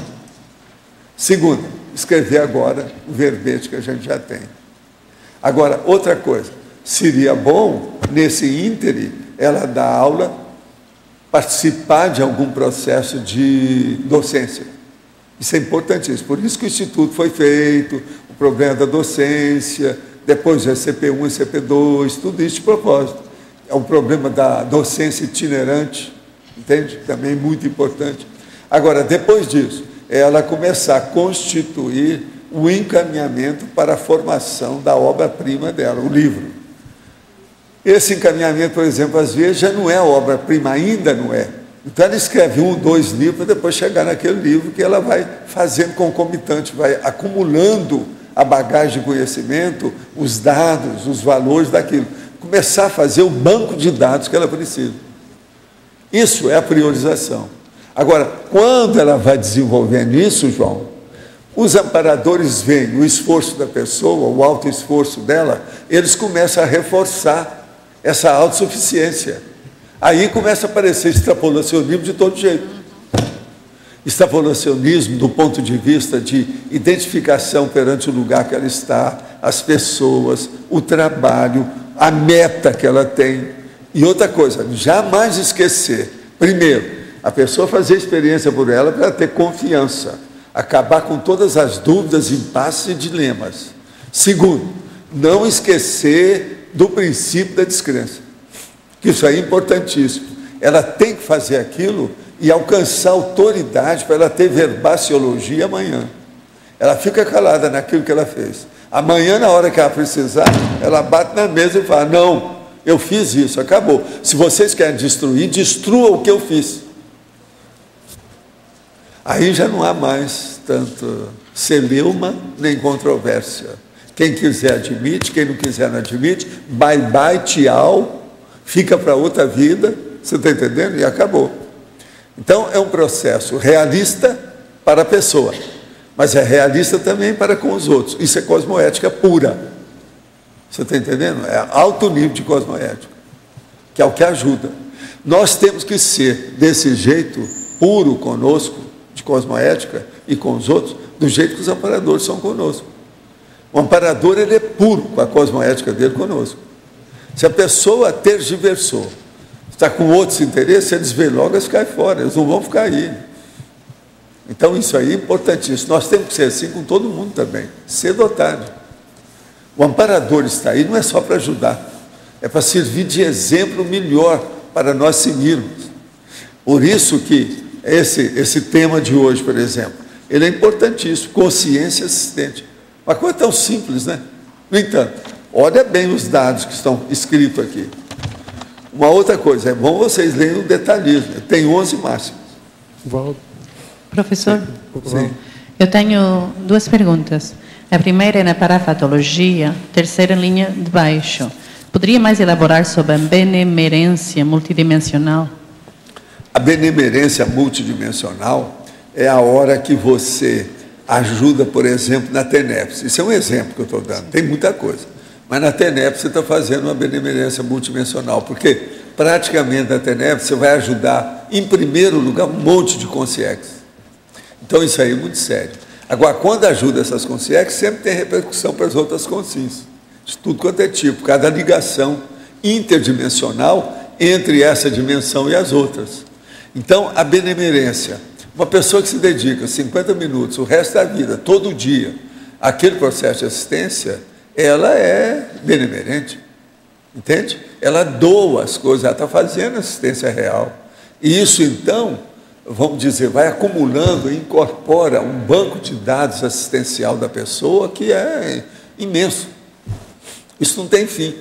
Segunda, escrever agora o verbete que a gente já tem. Agora, outra coisa, seria bom, nesse íntere, ela dar aula, participar de algum processo de docência. Isso é importantíssimo. Por isso que o Instituto foi feito, o problema da docência, depois o ECP1, ECP2, tudo isso de propósito. É um problema da docência itinerante, entende? Também muito importante. Agora, depois disso, ela começar a constituir o encaminhamento para a formação da obra-prima dela, o livro. Esse encaminhamento, por exemplo, às vezes já não é a obra-prima, ainda não é. Então ela escreve 1, 2 livros, para depois chegar naquele livro que ela vai fazendo concomitante, vai acumulando a bagagem de conhecimento, os dados, os valores daquilo. Começar a fazer o banco de dados que ela precisa. Isso é a priorização. Agora, quando ela vai desenvolvendo isso, João, os amparadores veem o esforço da pessoa, o alto esforço dela, eles começam a reforçar essa autossuficiência. Aí começa a aparecer extrapolacionismo de todo jeito. Extrapolacionismo do ponto de vista de identificação perante o lugar que ela está, as pessoas, o trabalho, a meta que ela tem. E outra coisa, jamais esquecer, primeiro, a pessoa fazer experiência por ela para ter confiança, acabar com todas as dúvidas, impasses e dilemas. Segundo, não esquecer do princípio da descrença, que isso é importantíssimo. Ela tem que fazer aquilo e alcançar autoridade para ela ter verbaciologia amanhã. Ela fica calada naquilo que ela fez. Amanhã, na hora que ela precisar, ela bate na mesa e fala, não, eu fiz isso, acabou. Se vocês querem destruir, destrua o que eu fiz. Aí já não há mais tanto celeuma nem controvérsia. Quem quiser admite, quem não quiser não admite, bye bye, tchau, fica para outra vida, você está entendendo? E acabou. Então é um processo realista para a pessoa, mas é realista também para com os outros. Isso é cosmoética pura. Você está entendendo? É alto nível de cosmoética, que é o que ajuda. Nós temos que ser desse jeito puro conosco, de cosmoética, e com os outros, do jeito que os amparadores são conosco. O amparador, ele é puro com a cosmoética dele conosco. Se a pessoa tergiversou, está com outros interesses, eles veem logo, eles caem fora, eles não vão ficar aí. Então isso aí é importantíssimo. Nós temos que ser assim com todo mundo também, cedo ou tarde. O amparador está aí não é só para ajudar, é para servir de exemplo melhor para nós seguirmos. Por isso que esse tema de hoje, por exemplo, ele é importantíssimo, consciência assistente. Uma coisa tão simples, né? No entanto, olha bem os dados que estão escritos aqui. Uma outra coisa, é bom vocês lerem o detalhismo. Tem 11 máximas. Professor, sim. Eu tenho duas perguntas. A primeira é na parafatologia, terceira linha de baixo. Poderia mais elaborar sobre a benemerência multidimensional? A benemerência multidimensional é a hora que você ajuda, por exemplo, na tenepse. Isso é um exemplo que eu estou dando. Tem muita coisa. Mas na TENEP você está fazendo uma benemerência multidimensional, porque praticamente na TENEP você vai ajudar, em primeiro lugar, um monte de consciências. Então isso aí é muito sério. Agora, quando ajuda essas consciências, sempre tem repercussão para as outras consciências. De tudo quanto é tipo, cada ligação interdimensional entre essa dimensão e as outras. Então, a benemerência, uma pessoa que se dedica 50 minutos, o resto da vida, todo dia, àquele processo de assistência, ela é benemerente, entende? Ela doa as coisas, ela está fazendo assistência real. E isso, então, vamos dizer, vai acumulando e incorpora um banco de dados assistencial da pessoa que é imenso. Isso não tem fim,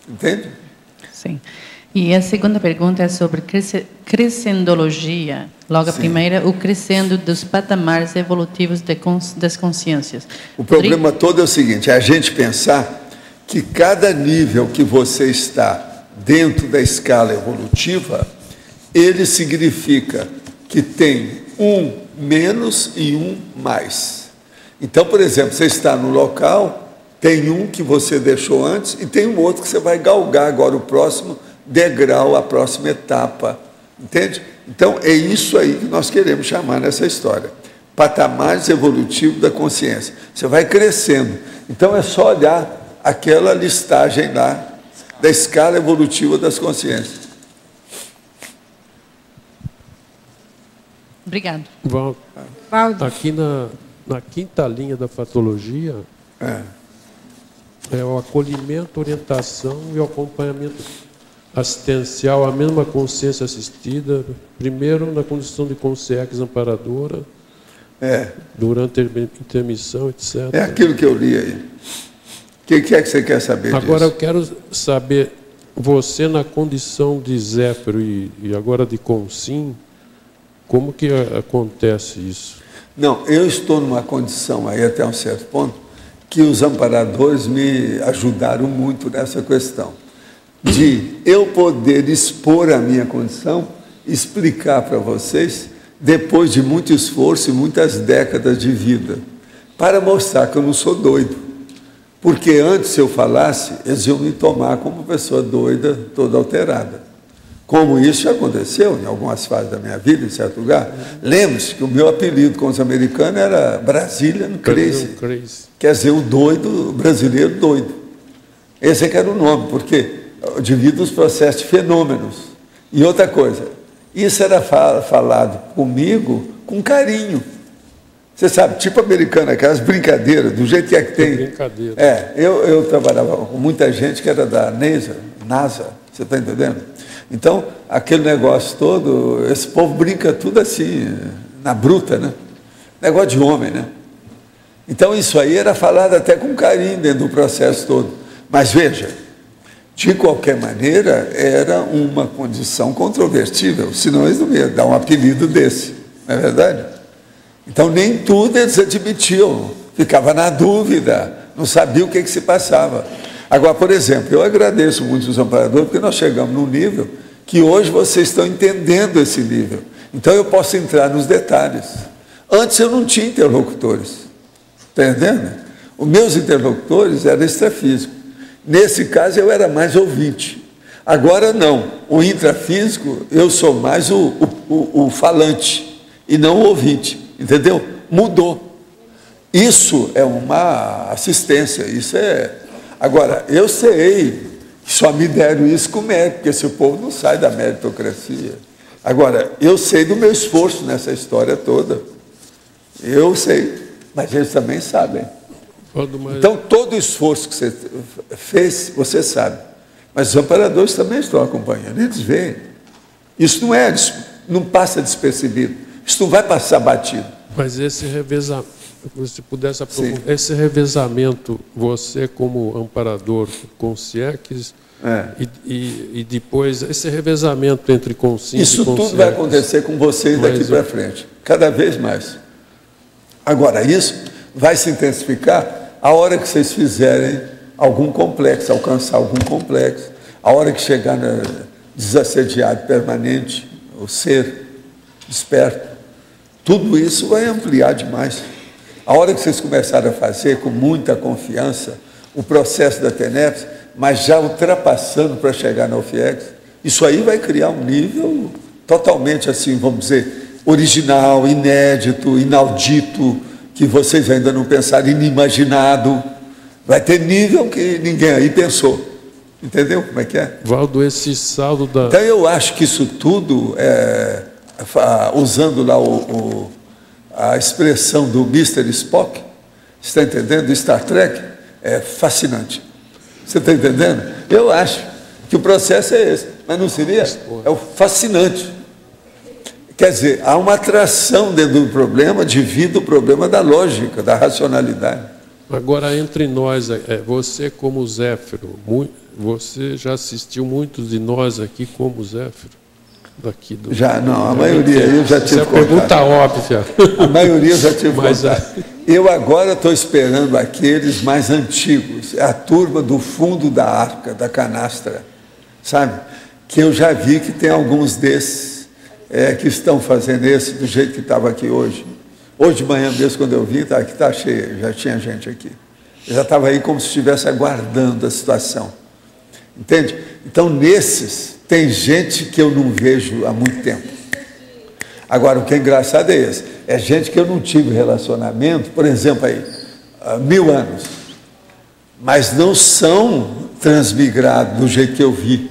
entende? Sim. E a segunda pergunta é sobre crescendologia. Logo, a primeira, o crescendo dos patamares evolutivos das consciências. O problema todo é o seguinte, é a gente pensar que cada nível que você está dentro da escala evolutiva, ele significa que tem um menos e um mais. Então, por exemplo, você está no local, tem um que você deixou antes e tem um outro que você vai galgar agora o próximo degrau, a próxima etapa, entende? Então, é isso aí que nós queremos chamar nessa história. Patamares evolutivos da consciência. Você vai crescendo. Então, é só olhar aquela listagem lá da escala evolutiva das consciências. Obrigado. Valdo. Aqui na quinta linha da fatologia, é o acolhimento, orientação e o acompanhamento assistencial à mesma consciência assistida, primeiro na condição de consciência amparadora, durante a intermissão, etc. É aquilo que eu li aí. O que é que você quer saber Agora disso? eu quero saber, você na condição de Zéfiro e agora de Consim, como que acontece isso? Não, eu estou numa condição aí até um certo ponto que os amparadores me ajudaram muito nessa questão de eu poder expor a minha condição, explicar para vocês, depois de muito esforço e muitas décadas de vida, para mostrar que eu não sou doido. Porque antes, se eu falasse, eles iam me tomar como uma pessoa doida, toda alterada. Como isso já aconteceu em algumas fases da minha vida, em certo lugar. Lembre-se que o meu apelido com os americanos era Brazilian Crazy. Quer dizer, o doido, o brasileiro doido. Esse é que era o nome, porque eu divido os processos de fenômenos. E outra coisa, isso era falado comigo com carinho. Você sabe, tipo americano, aquelas brincadeiras, do jeito que é que tem. Brincadeira. Eu trabalhava com muita gente que era da NASA, você está entendendo? Então, aquele negócio todo, esse povo brinca tudo assim, na bruta, né? Negócio de homem, né? Então, isso aí era falado até com carinho dentro do processo todo. Mas veja, de qualquer maneira, era uma condição controvertível, senão eles não iam dar um apelido desse, não é verdade? Então, nem tudo eles admitiam, ficava na dúvida, não sabia o que se passava. Agora, por exemplo, eu agradeço muito os amparadores, porque nós chegamos num nível que hoje vocês estão entendendo esse nível. Então, eu posso entrar nos detalhes. Antes eu não tinha interlocutores, está entendendo? Os meus interlocutores eram extrafísicos. Nesse caso, eu era mais ouvinte. Agora, não. O intrafísico, eu sou mais o falante e não o ouvinte. Entendeu? Mudou. Isso é uma assistência, isso é... Agora, eu sei que só me deram isso com mérito, porque esse povo não sai da meritocracia. Agora, eu sei do meu esforço nessa história toda. Eu sei, mas eles também sabem. Então, todo o esforço que você fez, você sabe. Mas os amparadores também estão acompanhando, eles veem. Isso não passa despercebido. Isso não vai passar batido. Mas esse revezamento, se pudesse aprofundar, esse revezamento, você como amparador, consciência, e depois esse revezamento entre consciência e consciência. Isso tudo vai acontecer com vocês daqui para frente, cada vez mais. Agora, isso vai se intensificar a hora que vocês fizerem algum complexo, alcançar algum complexo, a hora que chegar no desassediado permanente, o ser desperto. Tudo isso vai ampliar demais. A hora que vocês começarem a fazer com muita confiança, o processo da TENEPS, mas já ultrapassando para chegar na UFIEX, isso aí vai criar um nível totalmente assim, vamos dizer, original, inédito, inaudito, que vocês ainda não pensaram, inimaginado. Vai ter nível que ninguém aí pensou. Entendeu como é que é? Valdo, esse saldo da... Então eu acho que isso tudo, usando lá a expressão do Mr. Spock, está entendendo? Do Star Trek, é fascinante. Você está entendendo? Eu acho que o processo é esse, mas não seria? É o fascinante. Quer dizer, há uma atração dentro do problema devido ao problema da lógica, da racionalidade. Agora, entre nós, você como Zéfiro, você já assistiu muitos de nós aqui como Zéfiro? Daqui do... Já, não, a maioria eu já tive contato. Essa é a pergunta óbvia. A maioria eu já tive contato. Eu agora estou esperando aqueles mais antigos, a turma do fundo da arca, da canastra, sabe? Que eu já vi que tem alguns desses que estão fazendo esse do jeito que estava aqui hoje. Hoje de manhã mesmo, quando eu vim, aqui está cheio, já tinha gente aqui. Eu já estava aí como se estivesse aguardando a situação. Entende? Então, nesses, tem gente que eu não vejo há muito tempo. Agora, o que é engraçado é esse. É gente que eu não tive relacionamento, por exemplo, aí, há 1000 anos. Mas não são transmigrados do jeito que eu vi.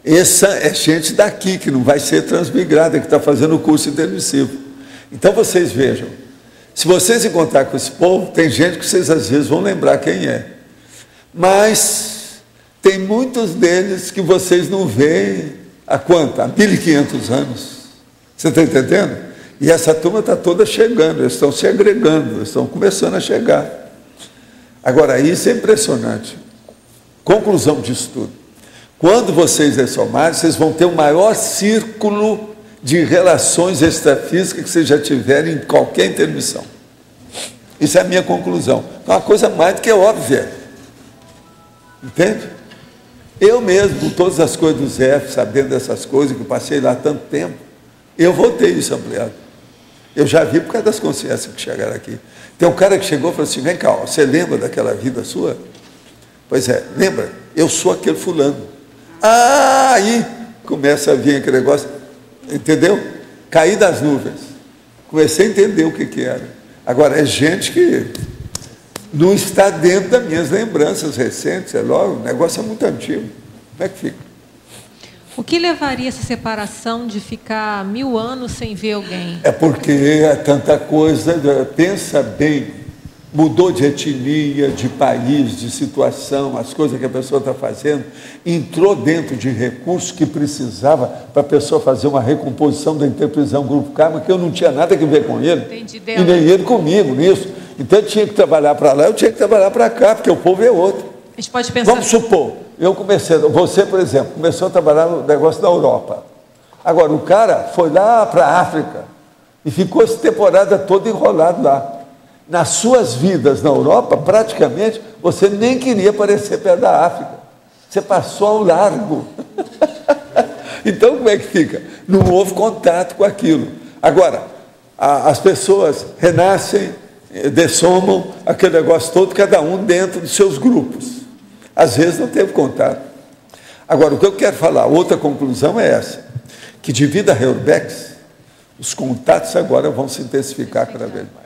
Essa é gente daqui, que não vai ser transmigrada, que está fazendo o curso intermissivo. Então, vocês vejam. Se vocês encontrar com esse povo, tem gente que vocês às vezes vão lembrar quem é. Mas tem muitos deles que vocês não veem há quanto? Há 1500 anos. Você está entendendo? E essa turma está toda chegando, eles estão se agregando, eles estão começando a chegar. Agora, isso é impressionante. Conclusão disso tudo. Quando vocês ressomarem, vocês vão ter o maior círculo de relações extrafísicas que vocês já tiverem em qualquer intermissão. Isso é a minha conclusão. É uma coisa mais do que óbvia. Entende? Eu mesmo, com todas as coisas do Zé, sabendo dessas coisas, que eu passei lá há tanto tempo, eu vou ter isso ampliado. Eu já vi por causa das consciências que chegaram aqui. Tem um cara que chegou e falou assim, vem cá, você lembra daquela vida sua? Pois é, lembra? Eu sou aquele fulano. Ah, aí começa a vir aquele negócio, entendeu? Caí das nuvens. Comecei a entender o que era. Agora, é gente que não está dentro das minhas lembranças recentes, é logo, o negócio é muito antigo. Como é que fica? O que levaria essa separação de ficar 1000 anos sem ver alguém? É porque é tanta coisa, pensa bem, mudou de etnia, de país, de situação, as coisas que a pessoa está fazendo, entrou dentro de recursos que precisava para a pessoa fazer uma recomposição da interprisão Grupo Karma, que eu não tinha nada a ver com ele, e nem ele comigo nisso. Então eu tinha que trabalhar para lá, eu tinha que trabalhar para cá, porque o povo é outro. A gente pode pensar... Vamos supor, eu comecei, você, por exemplo, começou a trabalhar no negócio da Europa. Agora, o cara foi lá para a África e ficou essa temporada toda enrolado lá. Nas suas vidas na Europa, praticamente, você nem queria aparecer perto da África. Você passou ao largo. Então, como é que fica? Não houve contato com aquilo. Agora, as pessoas renascem, dessomam aquele negócio todo, cada um dentro dos seus grupos. Às vezes não teve contato. Agora, o que eu quero falar, outra conclusão é essa, que devido a Heurebeck, os contatos agora vão se intensificar cada vez mais.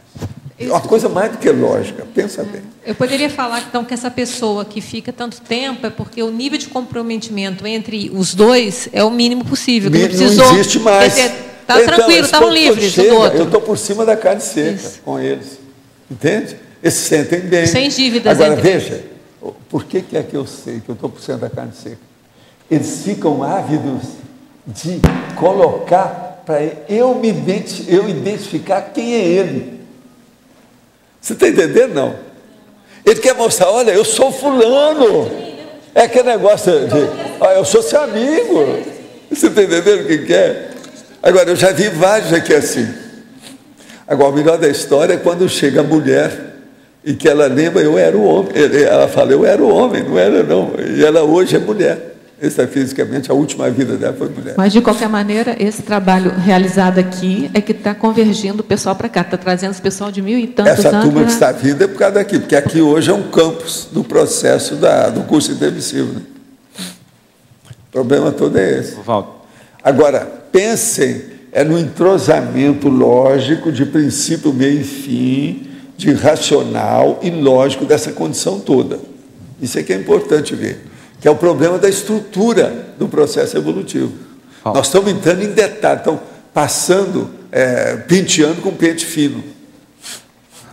É uma coisa mais do que lógica, pensa bem. Eu poderia falar, então, que essa pessoa que fica tanto tempo é porque o nível de comprometimento entre os dois é o mínimo possível. Que não existe mais. Está tranquilo, estavam livres um do outro. Eu estou por cima da carne seca com eles. Entende? Eles se sentem bem. Sem dívidas. Agora, veja, por que é que eu sei que eu estou por cima da carne seca? Eles ficam ávidos de colocar para eu identificar quem é ele. Você está entendendo, não? Ele quer mostrar, olha, eu sou fulano. É aquele negócio de, eu sou seu amigo. Você está entendendo o que é? Agora, eu já vi vários aqui assim. Agora, o melhor da história é quando chega a mulher e que ela lembra, eu era o homem. Ela fala, eu era o homem, não era não. E ela hoje é mulher. extrafisicamente, a última vida dela foi mulher. Mas, de qualquer maneira, esse trabalho realizado aqui é que está convergindo o pessoal para cá, está trazendo esse pessoal de 1000 e tantos anos. Essa turma que está vindo é por causa daqui, porque aqui hoje é um campus do processo do curso intermissivo. Né? O problema todo é esse. Valdo. Agora, pensem no entrosamento lógico de princípio, meio e fim, de racional e lógico dessa condição toda. Isso é que é importante ver, que é o problema da estrutura do processo evolutivo. Nós estamos entrando em detalhe, estamos passando, penteando com pente fino.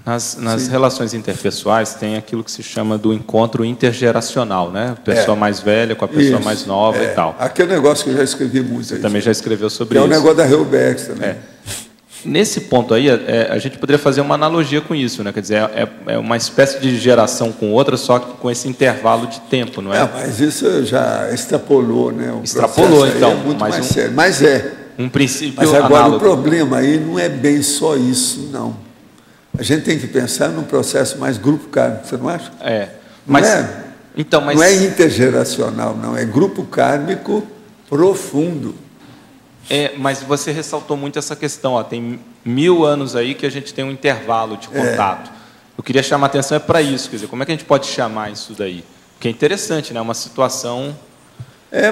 Nas relações interpessoais tem aquilo que se chama do encontro intergeracional, né? A pessoa mais velha com a pessoa mais nova e tal. Aquele negócio que eu já escrevi muito. Você também já escreveu sobre isso. É o negócio da Heubex também. Nesse ponto aí, a gente poderia fazer uma analogia com isso, né? Quer dizer, é uma espécie de geração com outra, só que com esse intervalo de tempo, não é? Mas isso já extrapolou, né? Extrapolou, então. É muito mais sério. Mas um princípio Mas agora análogo. O problema aí não é bem só isso, não. A gente tem que pensar num processo mais grupo kármico, você não acha? Mas, não é intergeracional, não. É grupo kármico profundo. Mas você ressaltou muito essa questão. Ó, tem 1000 anos aí que a gente tem um intervalo de contato. Eu queria chamar a atenção para isso. Quer dizer, como é que a gente pode chamar isso daí? Porque é interessante, né? Uma situação...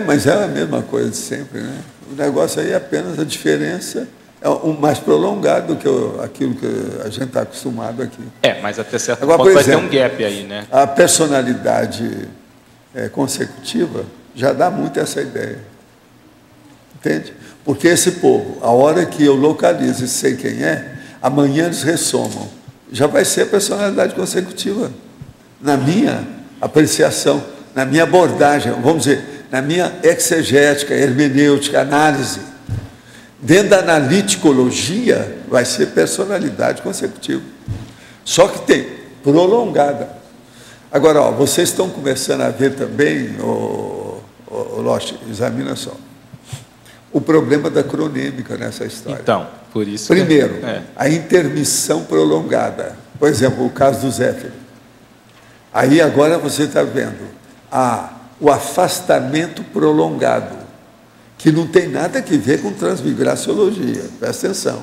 Mas é a mesma coisa de sempre, né? O negócio aí é apenas a diferença... É um mais prolongado do que aquilo que a gente está acostumado aqui. Mas até certo ponto vai ter um gap aí, né? A personalidade consecutiva já dá muito essa ideia. Entende? Porque esse povo, a hora que eu localizo e sei quem é, amanhã eles ressomam. Já vai ser a personalidade consecutiva. Na minha apreciação, na minha abordagem, vamos dizer, na minha exegética, hermenêutica, análise. Dentro da analiticologia, vai ser personalidade consecutiva. Só que tem prolongada. Agora, vocês estão começando a ver também, Loche, examina só, o problema da cronêmica nessa história. Então, por isso... Primeiro, a intermissão prolongada. Por exemplo, o caso do Zéfiro. Aí agora você está vendo o afastamento prolongado, que não tem nada a ver com transmigraciologia, presta atenção.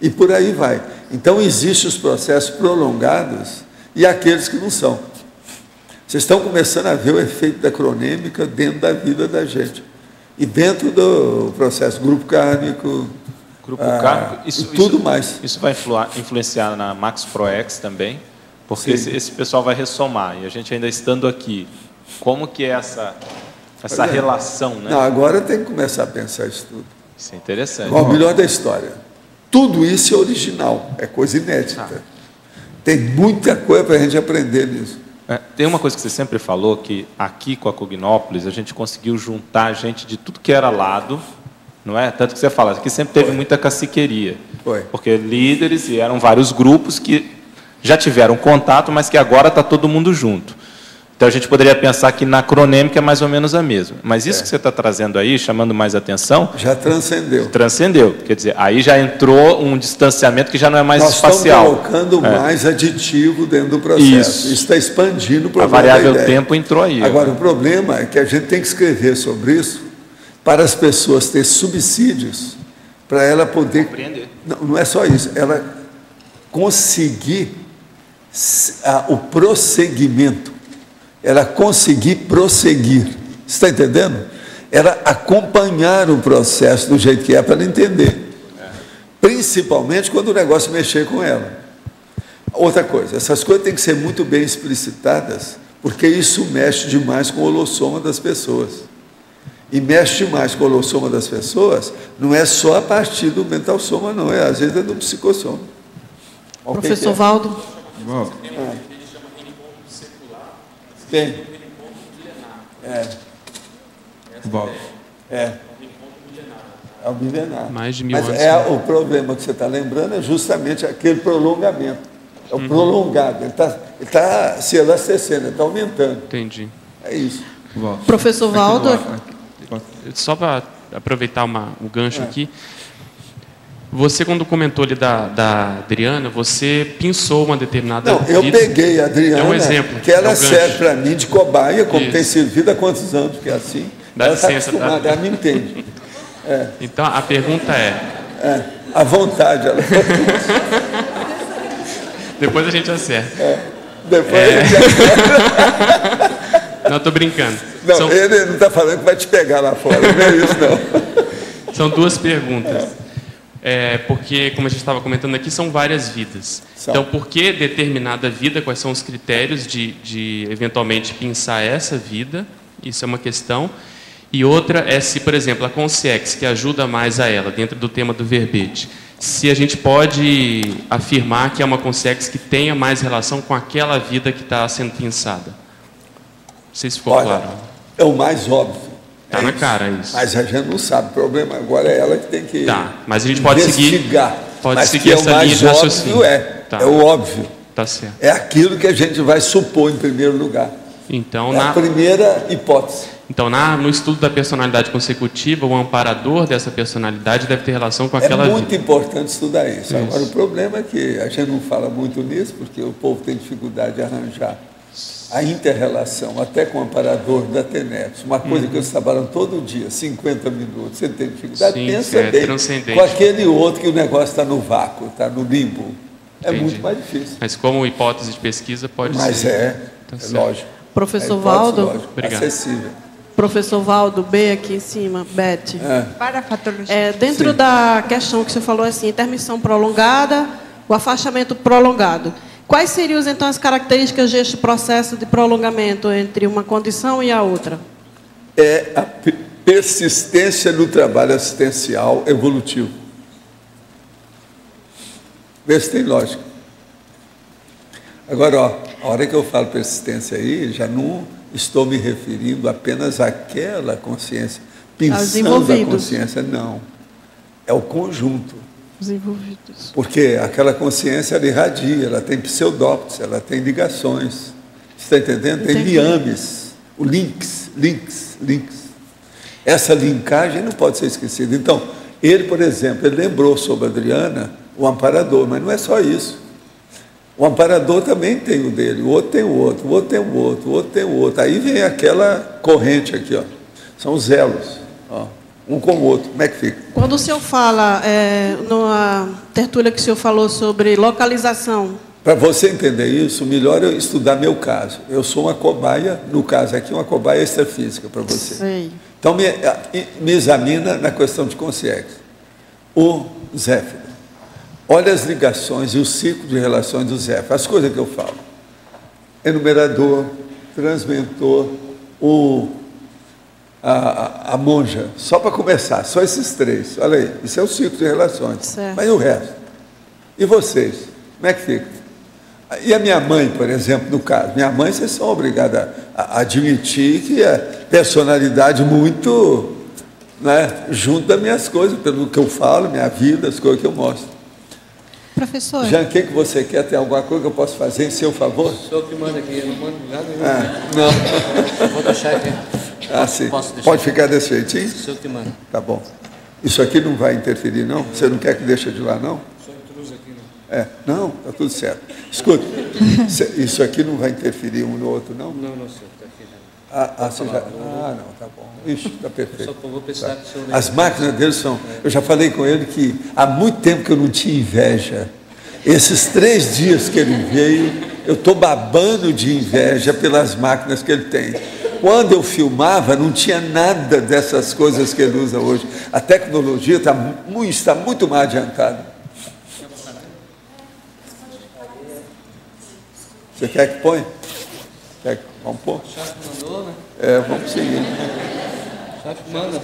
E por aí vai. Então, existem os processos prolongados e aqueles que não são. Vocês estão começando a ver o efeito da cronêmica dentro da vida da gente. E dentro do processo grupo kármico, tudo mais. Isso vai influenciar na Max ProEx também, porque esse pessoal vai ressomar. E a gente ainda estando aqui, como que é essa relação, né? Não, agora tem que começar a pensar isso tudo. Isso é interessante. O melhor da história. Tudo isso é original, é coisa inédita. Tem muita coisa para a gente aprender nisso. Tem uma coisa que você sempre falou, que aqui com a Cognópolis a gente conseguiu juntar gente de tudo que era lado, não é? Tanto que você fala, aqui sempre teve muita caciqueria. Porque líderes, e eram vários grupos que já tiveram contato, mas que agora está todo mundo junto. Então, a gente poderia pensar que na cronêmica é mais ou menos a mesma. Mas isso que você está trazendo aí, chamando mais atenção... Já transcendeu. Transcendeu. Quer dizer, aí já entrou um distanciamento que já não é mais espacial. Nós estamos colocando mais aditivo dentro do processo. Isso está expandindo o problema. A variável tempo entrou aí. Agora, o problema é que a gente tem que escrever sobre isso para as pessoas terem subsídios, para ela poder... Compreender. Não é só isso. Ela conseguir o prosseguimento. Ela conseguir prosseguir. Você está entendendo? Ela acompanhar o processo do jeito que é para ela entender. Principalmente quando o negócio mexer com ela. Outra coisa, essas coisas têm que ser muito bem explicitadas, porque isso mexe demais com o holossoma das pessoas. E mexe demais com o holossoma das pessoas, não é só a partir do mental soma, não, às vezes é do psicossoma. Professor Valdo. Tem. É o milenar. Mais de 1000 anos. Mas o problema que você está lembrando é justamente aquele prolongamento. É o prolongado. Ele está se elastecendo, ele está aumentando. Entendi. É isso. Professor Valdo. Só para aproveitar o gancho aqui. Você, quando comentou ali da Adriana, você pensou uma determinada... Não, eu peguei a Adriana, é um exemplo, que ela serve para mim de cobaia, como tem servido há quantos anos que é assim. Dá licença, tá? Ela me entende. Então, a pergunta à vontade. Ela... Depois a gente acerta. Depois a gente acerta. Não, estou brincando. Não, ele não está falando que vai te pegar lá fora, não é isso, não. São duas perguntas. Porque, como a gente estava comentando aqui, são várias vidas. Então, por que determinada vida? Quais são os critérios de eventualmente pensar essa vida? Isso é uma questão. E outra é se, por exemplo, a consciex, que ajuda mais a ela, dentro do tema do verbete, se a gente pode afirmar que é uma consciex que tenha mais relação com aquela vida que está sendo pensada. Não sei se ficou claro. É o mais óbvio. Está na cara isso. Mas a gente não sabe. O problema agora é ela que tem que mas a gente pode investigar. Pode seguir essa linha de raciocínio. É o óbvio. Tá certo. É aquilo que a gente vai supor em primeiro lugar. Então, a primeira hipótese. Então, no estudo da personalidade consecutiva, o amparador dessa personalidade deve ter relação com aquela vida. É muito importante estudar isso. Agora, o problema é que a gente não fala muito nisso, porque o povo tem dificuldade de arranjar a inter-relação, até com o amparador da TENEPS. Uma coisa que eles trabalham todo dia, 50 minutos. Você tem dificuldade? Pensa bem com aquele outro que o negócio está no vácuo, está no limbo. É muito mais difícil. Mas como hipótese de pesquisa pode ser. Mas é lógico. Professor Valdo. Obrigado. Acessível. Professor Valdo, B aqui em cima, Beth. Para a patologia. Dentro da questão que você falou, assim, intermissão prolongada, o afastamento prolongado. Quais seriam, então, as características deste processo de prolongamento entre uma condição e a outra? É a persistência no trabalho assistencial evolutivo. Vê se tem lógica. Agora, a hora que eu falo persistência aí, já não estou me referindo apenas àquela consciência, pensando a consciência, não. É o conjunto. Os envolvidos. Porque aquela consciência, ela irradia, ela tem pseudóptos, ela tem ligações. Você está entendendo? Tem liames, links. Essa linkagem não pode ser esquecida. Então, ele, por exemplo, ele lembrou sobre a Adriana, o amparador, mas não é só isso. O amparador também tem o dele, o outro tem o outro, o outro tem o outro, o outro tem o outro. Aí vem aquela corrente aqui, ó. São os elos, ó, um com o outro. Como é que fica? Quando o senhor fala, numa tertúlia que o senhor falou sobre localização. Para você entender isso, melhor eu estudar meu caso. Eu sou uma cobaia, no caso aqui, uma cobaia extrafísica para você. Sei. Então, me examina na questão de consciência. O Zéfiro. Olha as ligações e o ciclo de relações do Zéfiro. As coisas que eu falo. Enumerador, transmentor, a monja. Só para começar, só esses três. Olha aí, isso é o ciclo de relações. Certo. Mas e o resto? E vocês? Como é que fica? E a minha mãe, por exemplo, no caso. Minha mãe, vocês são obrigados a admitir que é personalidade muito, né, junto das minhas coisas, pelo que eu falo, minha vida, as coisas que eu mostro. Professor. Jean, o que você quer? Tem alguma coisa que eu posso fazer em seu favor? O senhor que manda aqui, eu não mando nada nenhum. Não. Vou deixar aqui. Sim. Pode ficar desse jeitinho? O senhor que manda. Tá bom. Isso aqui não vai interferir, não? Você não quer que deixe de lá, não? O senhor intrusa aqui, não? Não, tá tudo certo. Escuta, isso aqui não vai interferir um no outro, não? Não, senhor, está aqui já. Você já... não, tá bom. Ixi, está perfeito. Só que eu vou precisar que o senhor... As máquinas dele são... Eu já falei com ele que há muito tempo que eu não tinha inveja. Esses 3 dias que ele veio, eu estou babando de inveja pelas máquinas que ele tem. Quando eu filmava, não tinha nada dessas coisas que ele usa hoje. A tecnologia está muito mais adiantada. Você quer que põe? Vamos pôr? O chefe mandou, né? Vamos seguir. O chefe manda.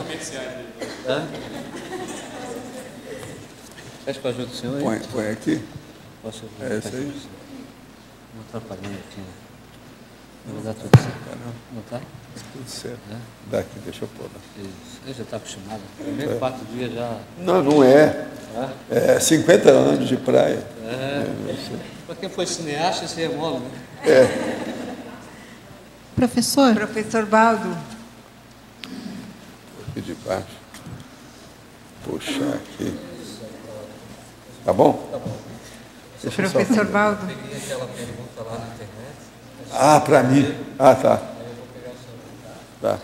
Quer que eu ajude o senhor aí? Põe aqui. Posso isso aí. Não atrapalhando aqui, né? Vai dar tudo certo. Não tá? Tudo certo. Daqui, deixa eu pôr. Isso. Ele já está acostumado. Primeiro 4 dias já... Não é. É 50 anos de praia. Para quem foi cineasta, isso é mole, né? Professor. Professor Valdo. Aqui de baixo. Puxar aqui. Tá bom? Tá bom. Professor Valdo. Eu peguei aquela pergunta lá na internet. Para mim. Tá. Tá.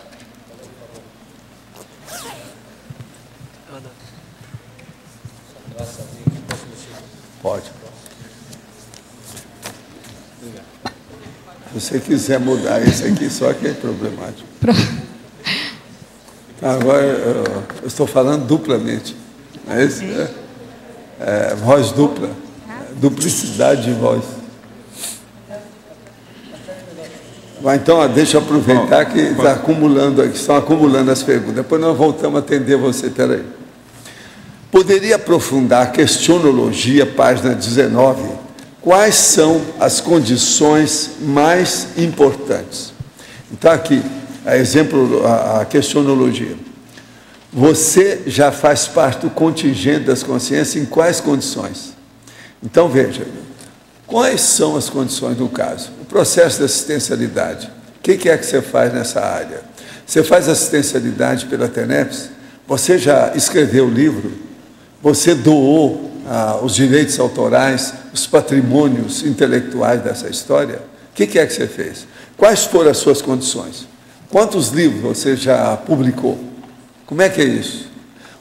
Pode. Se você quiser mudar esse aqui, só que é problemático. Agora, eu estou falando duplamente. É isso? Voz dupla. Duplicidade de voz. Mas então, deixa eu aproveitar que está acumulando aqui, estão acumulando as perguntas. Depois nós voltamos a atender você. Espera aí. Poderia aprofundar a questionologia, página 19? Quais são as condições mais importantes? Então, aqui, exemplo, a questionologia. Você já faz parte do contingente das consciências em quais condições? Então, veja, quais são as condições do caso? O processo de assistencialidade. O que é que você faz nessa área? Você faz assistencialidade pela TENEPS? Você já escreveu o livro? Você doou os direitos autorais, os patrimônios intelectuais dessa história? O que é que você fez? Quais foram as suas condições? Quantos livros você já publicou? Como é que é isso?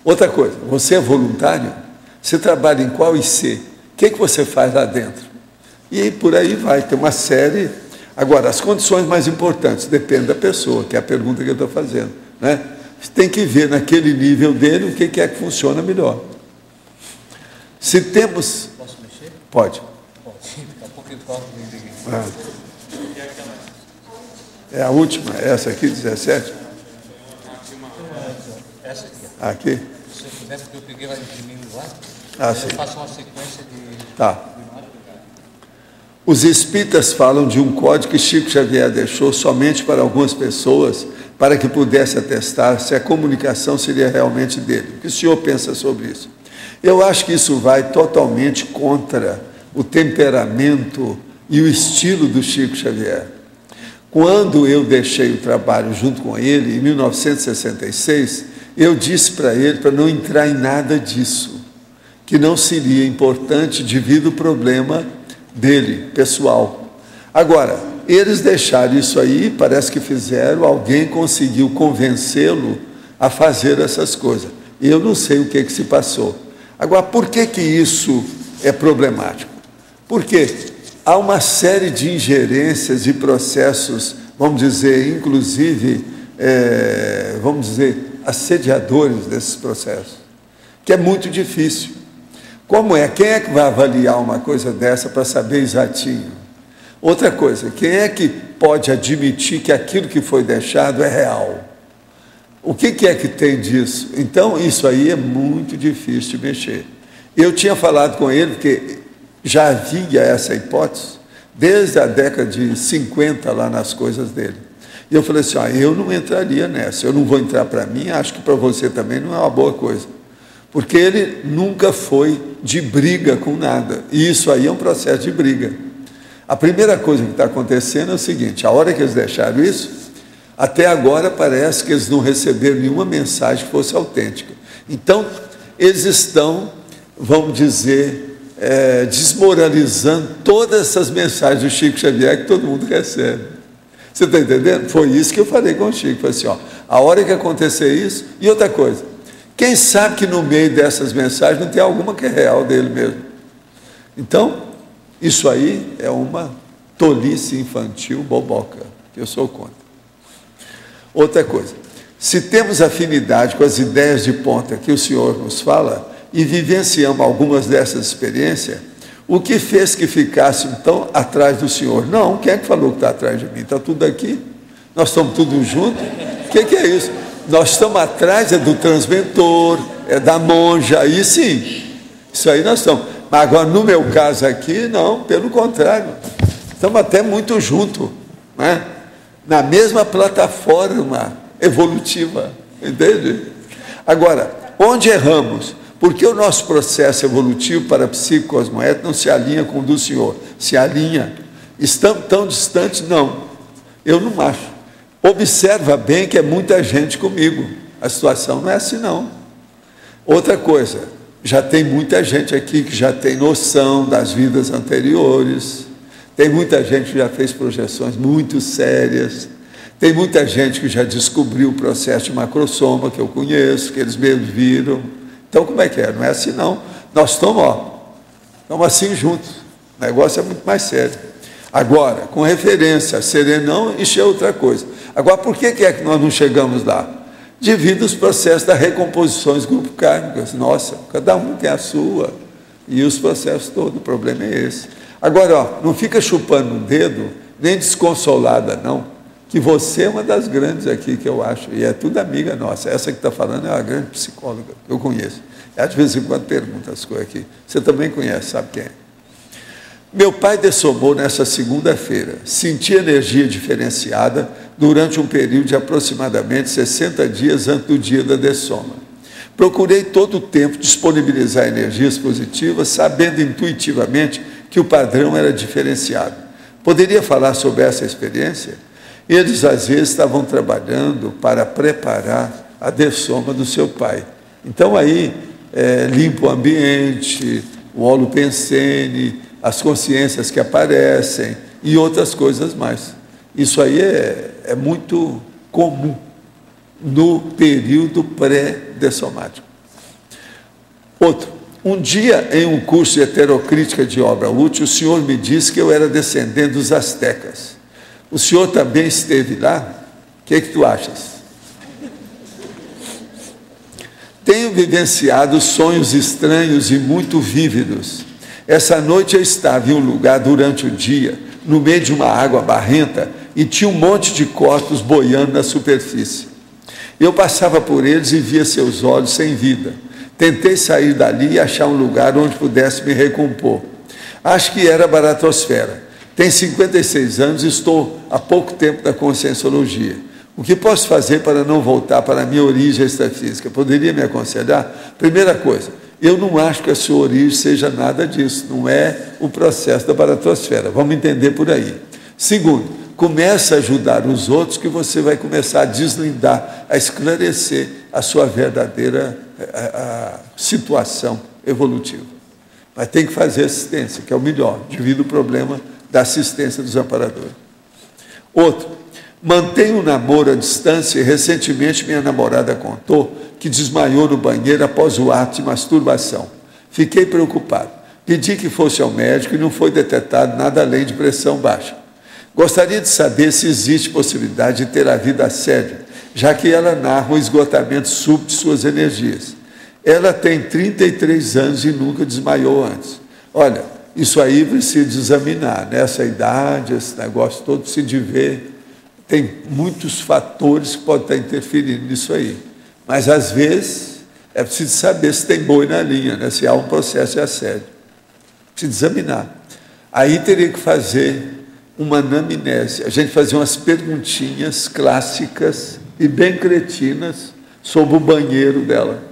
Outra coisa, você é voluntário? Você trabalha em qual IC? O que você faz lá dentro? E aí, por aí vai, tem uma série. Agora, as condições mais importantes dependem da pessoa, que é a pergunta que eu estou fazendo, né? Você tem que ver naquele nível dele o que é que funciona melhor. Se temos... Posso mexer? Pode. Sim, daqui a pouco eu coloco o link aqui. É a última, essa aqui, 17? Essa aqui. Aqui? Se você quiser, porque eu peguei lá imprimindo sim. lá, eu faço uma sequência de... Tá. Os espíritas falam de um código que Chico Xavier deixou somente para algumas pessoas, para que pudesse atestar se a comunicação seria realmente dele. O que o senhor pensa sobre isso? Eu acho que isso vai totalmente contra o temperamento e o estilo do Chico Xavier. Quando eu deixei o trabalho junto com ele, em 1966, eu disse para ele para não entrar em nada disso, que não seria importante devido ao problema dele, pessoal. Agora, eles deixaram isso aí, parece que fizeram, alguém conseguiu convencê-lo a fazer essas coisas. Eu não sei o que se passou. Agora, por que isso é problemático? Porque há uma série de ingerências e processos, vamos dizer, inclusive, assediadores desses processos, que é muito difícil. Como é? Quem é que vai avaliar uma coisa dessa para saber exatinho? Outra coisa, quem é que pode admitir que aquilo que foi deixado é real? O que é que tem disso? Então, isso aí é muito difícil de mexer. Eu tinha falado com ele, porque já havia essa hipótese, desde a década de 50, lá nas coisas dele. E eu falei assim, eu não entraria nessa, eu não vou entrar para mim, acho que para você também não é uma boa coisa. Porque ele nunca foi de briga com nada. E isso aí é um processo de briga. A primeira coisa que está acontecendo é o seguinte, a hora que eles deixaram isso, até agora parece que eles não receberam nenhuma mensagem que fosse autêntica. Então, eles estão, vamos dizer, desmoralizando todas essas mensagens do Chico Xavier que todo mundo recebe. Você está entendendo? Foi isso que eu falei com o Chico. Falei assim, a hora que acontecer isso... E outra coisa, quem sabe que no meio dessas mensagens não tem alguma que é real dele mesmo? Então, isso aí é uma tolice infantil boboca, que eu sou contra. Outra coisa, se temos afinidade com as ideias de ponta que o senhor nos fala e vivenciamos algumas dessas experiências, o que fez que ficasse então atrás do senhor? Não, quem é que falou que está atrás de mim? Está tudo aqui? Nós estamos tudo juntos? O que é isso? Nós estamos atrás do transmentor, da monja, aí sim, isso aí nós estamos. Mas agora, no meu caso aqui, não, pelo contrário, estamos até muito juntos, né? Na mesma plataforma evolutiva, entende? Agora, onde erramos? Porque o nosso processo evolutivo para a psicosmoética não se alinha com o do senhor. Se alinha. Estamos tão distantes? Não. Eu não acho. Observa bem que é muita gente comigo. A situação não é assim, não. Outra coisa, já tem muita gente aqui que já tem noção das vidas anteriores. Tem muita gente que já fez projeções muito sérias. Tem muita gente que já descobriu o processo de macrosoma, que eu conheço, que eles mesmos viram. Então, como é que é? Não é assim, não. Nós estamos, Estamos assim juntos. O negócio é muito mais sério. Agora, com referência a serenão, isso é outra coisa. Agora, por que é que nós não chegamos lá? Devido aos processos das recomposições grupo-kármicas. Nossa, cada um tem a sua. E os processos todos, o problema é esse. Agora, ó, não fica chupando um dedo, nem desconsolada, não, que você é uma das grandes aqui, que eu acho, e é tudo amiga nossa. Essa que está falando é uma grande psicóloga que eu conheço. Ela, de vez em quando, pergunta as coisas aqui. Você também conhece, sabe quem é? Meu pai dessomou nessa segunda-feira. Senti energia diferenciada durante um período de aproximadamente 60 dias antes do dia da dessoma. Procurei todo o tempo disponibilizar energias positivas, sabendo intuitivamente que o padrão era diferenciado. Poderia falar sobre essa experiência? Eles, às vezes, estavam trabalhando para preparar a dessoma do seu pai. Então, aí, limpa o ambiente, o holopensene, as consciências que aparecem e outras coisas mais. Isso aí é muito comum no período pré-dessomático. Outro, um dia em um curso de heterocrítica de obra útil, o senhor me disse que eu era descendente dos astecas. O senhor também esteve lá? O que tu achas? Tenho vivenciado sonhos estranhos e muito vívidos. Essa noite eu estava em um lugar durante o dia, no meio de uma água barrenta, e tinha um monte de corpos boiando na superfície. Eu passava por eles e via seus olhos sem vida. Tentei sair dali e achar um lugar onde pudesse me recompor. Acho que era a baratosfera. Tenho 56 anos e estou há pouco tempo na conscienciologia. O que posso fazer para não voltar para a minha origem extrafísica? Poderia me aconselhar? Primeira coisa, eu não acho que a sua origem seja nada disso, não é o processo da baratosfera. Vamos entender por aí. Segundo, comece a ajudar os outros que você vai começar a deslindar, a esclarecer a sua verdadeira situação evolutiva. Mas tem que fazer assistência, que é o melhor, devido ao problema da assistência dos amparadores. Outro, mantenho um namoro à distância e recentemente minha namorada contou que desmaiou no banheiro após o ato de masturbação. Fiquei preocupado. Pedi que fosse ao médico e não foi detectado nada além de pressão baixa. Gostaria de saber se existe possibilidade de ter havido assédio, já que ela narra um esgotamento súbito de suas energias. Ela tem 33 anos e nunca desmaiou antes. Olha, isso aí precisa examinar, nessa idade, esse negócio todo precisa de ver. Tem muitos fatores que podem estar interferindo nisso aí. Mas, às vezes, é preciso saber se tem boi na linha, né? Se há um processo de assédio. Precisa examinar. Aí teria que fazer uma anamnese. A gente fazia umas perguntinhas clássicas e bem cretinas sobre o banheiro dela.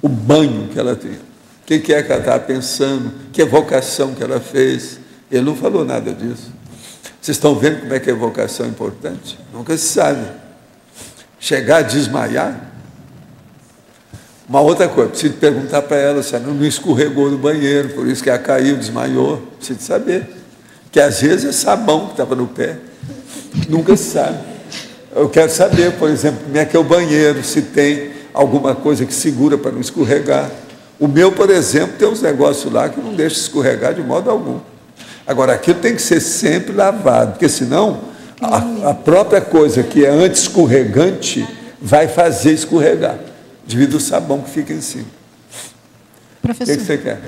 O banho que ela tinha. O que é que ela estava pensando? Que evocação que ela fez? Ele não falou nada disso. Vocês estão vendo como é que a evocação é importante? Nunca se sabe. Chegar a desmaiar. Uma outra coisa, preciso perguntar para ela se ela não escorregou no banheiro, por isso que ela caiu, desmaiou. Preciso saber. Que às vezes é sabão que estava no pé. Nunca se sabe. Eu quero saber, por exemplo, como é que é o banheiro, se tem alguma coisa que segura para não escorregar. O meu, por exemplo, tem uns negócios lá que não deixa escorregar de modo algum. Agora, aquilo tem que ser sempre lavado, porque senão a própria coisa que é anti-escorregante vai fazer escorregar, devido ao sabão que fica em cima. Professor, o que você quer?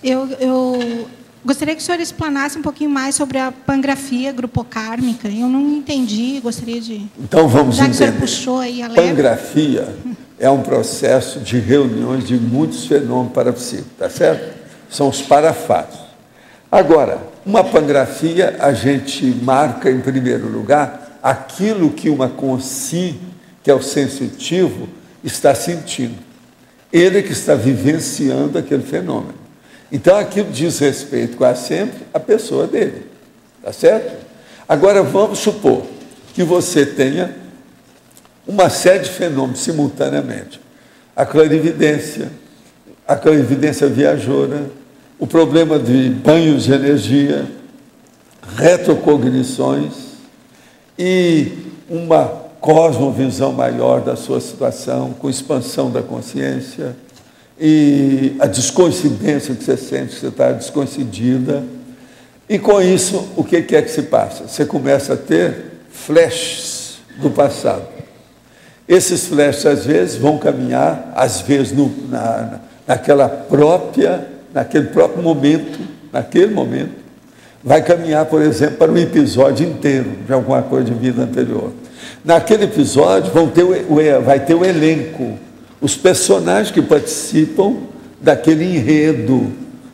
Eu gostaria que o senhor explanasse um pouquinho mais sobre a pangrafia grupocármica. Eu não entendi, gostaria de... Então vamos entender. Já que o senhor puxou aí a leva. Pangrafia é um processo de reuniões de muitos fenômenos parapsíquicos, tá certo? São os parafatos. Agora, uma pangrafia, a gente marca, em primeiro lugar, aquilo que uma consci, que é o sensitivo, está sentindo. Ele que está vivenciando aquele fenômeno. Então, aquilo diz respeito quase sempre à pessoa dele. Tá certo? Agora, vamos supor que você tenha uma série de fenômenos simultaneamente. A clarividência viajoura, o problema de banhos de energia, retrocognições e uma cosmovisão maior da sua situação, com expansão da consciência e a descoincidência que você sente, que você está descoincidida. E com isso, o que é que se passa? Você começa a ter flashes do passado. Esses flashes, às vezes, vão caminhar, às vezes, naquele próprio momento, vai caminhar, por exemplo, para um episódio inteiro de alguma coisa de vida anterior. Naquele episódio vai ter o elenco, os personagens que participam daquele enredo,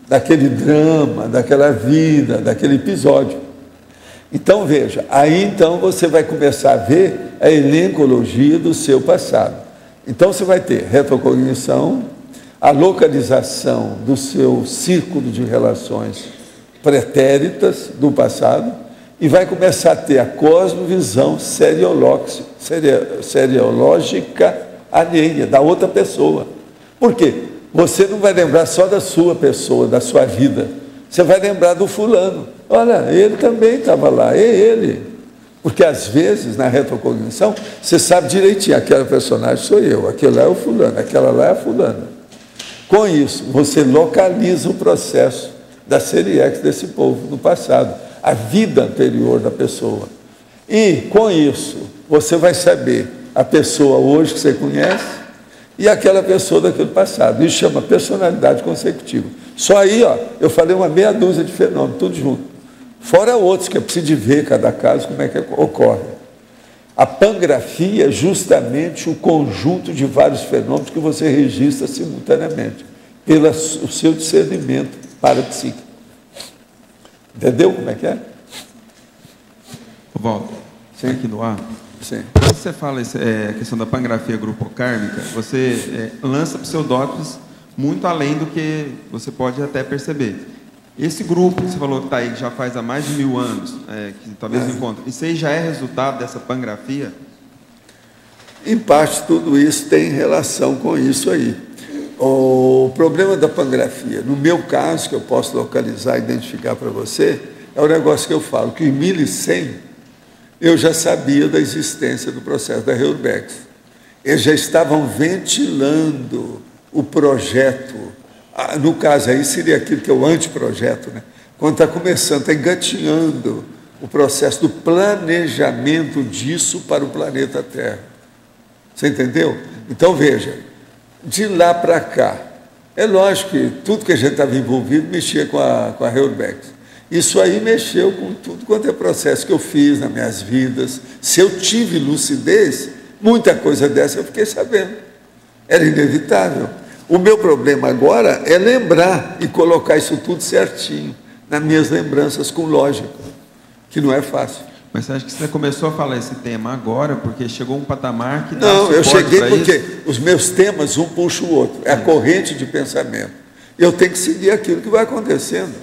daquele drama, daquela vida, daquele episódio. Então, veja, aí então você vai começar a ver a elencologia do seu passado. Então, você vai ter retrocognição, a localização do seu círculo de relações pretéritas do passado, e vai começar a ter a cosmovisão seriológica alheia, da outra pessoa. Por quê? Você não vai lembrar só da sua pessoa, da sua vida. Você vai lembrar do fulano. Olha, ele também estava lá, é ele. Porque, às vezes, na retrocognição, você sabe direitinho, aquela personagem sou eu, aquele lá é o fulano, aquela lá é a fulana. Com isso, você localiza o processo da Seriex desse povo no passado, a vida anterior da pessoa. E, com isso, você vai saber a pessoa hoje que você conhece e aquela pessoa daquele passado. Isso chama personalidade consecutiva. Só aí, eu falei uma meia dúzia de fenômenos, tudo junto. Fora outros, que é preciso ver cada caso, como é que ocorre. A pangrafia é justamente o conjunto de vários fenômenos que você registra simultaneamente, pelo seu discernimento parapsíquico. Entendeu como é que é? Walter, aqui no ar. Sim. Quando você fala a questão da pangrafia grupocármica, você lança pseudótipos muito além do que você pode até perceber. Esse grupo que você falou que está aí, que já faz há mais de 1000 anos, que talvez não encontre, isso aí já é resultado dessa pangrafia? Em parte, tudo isso tem relação com isso aí. O problema da pangrafia, no meu caso, que eu posso localizar e identificar para você, é o negócio que eu falo, que em 1100 eu já sabia da existência do processo da Heuerbeck. Eles já estavam ventilando o projeto. No caso aí seria aquilo que é o anteprojeto, né? Quando está começando, está engatinhando o processo do planejamento disso para o planeta Terra. Você entendeu? Então, veja, de lá para cá, é lógico que tudo que a gente estava envolvido mexia com a Heuerbeck. Isso aí mexeu com tudo quanto é processo que eu fiz nas minhas vidas. Se eu tive lucidez, muita coisa dessa eu fiquei sabendo. Era inevitável. O meu problema agora é lembrar e colocar isso tudo certinho, nas minhas lembranças com lógica, que não é fácil. Mas você acha que você começou a falar esse tema agora, porque chegou um patamar que... Não, eu cheguei porque os meus temas, um puxa o outro. É a corrente de pensamento. Eu tenho que seguir aquilo que vai acontecendo.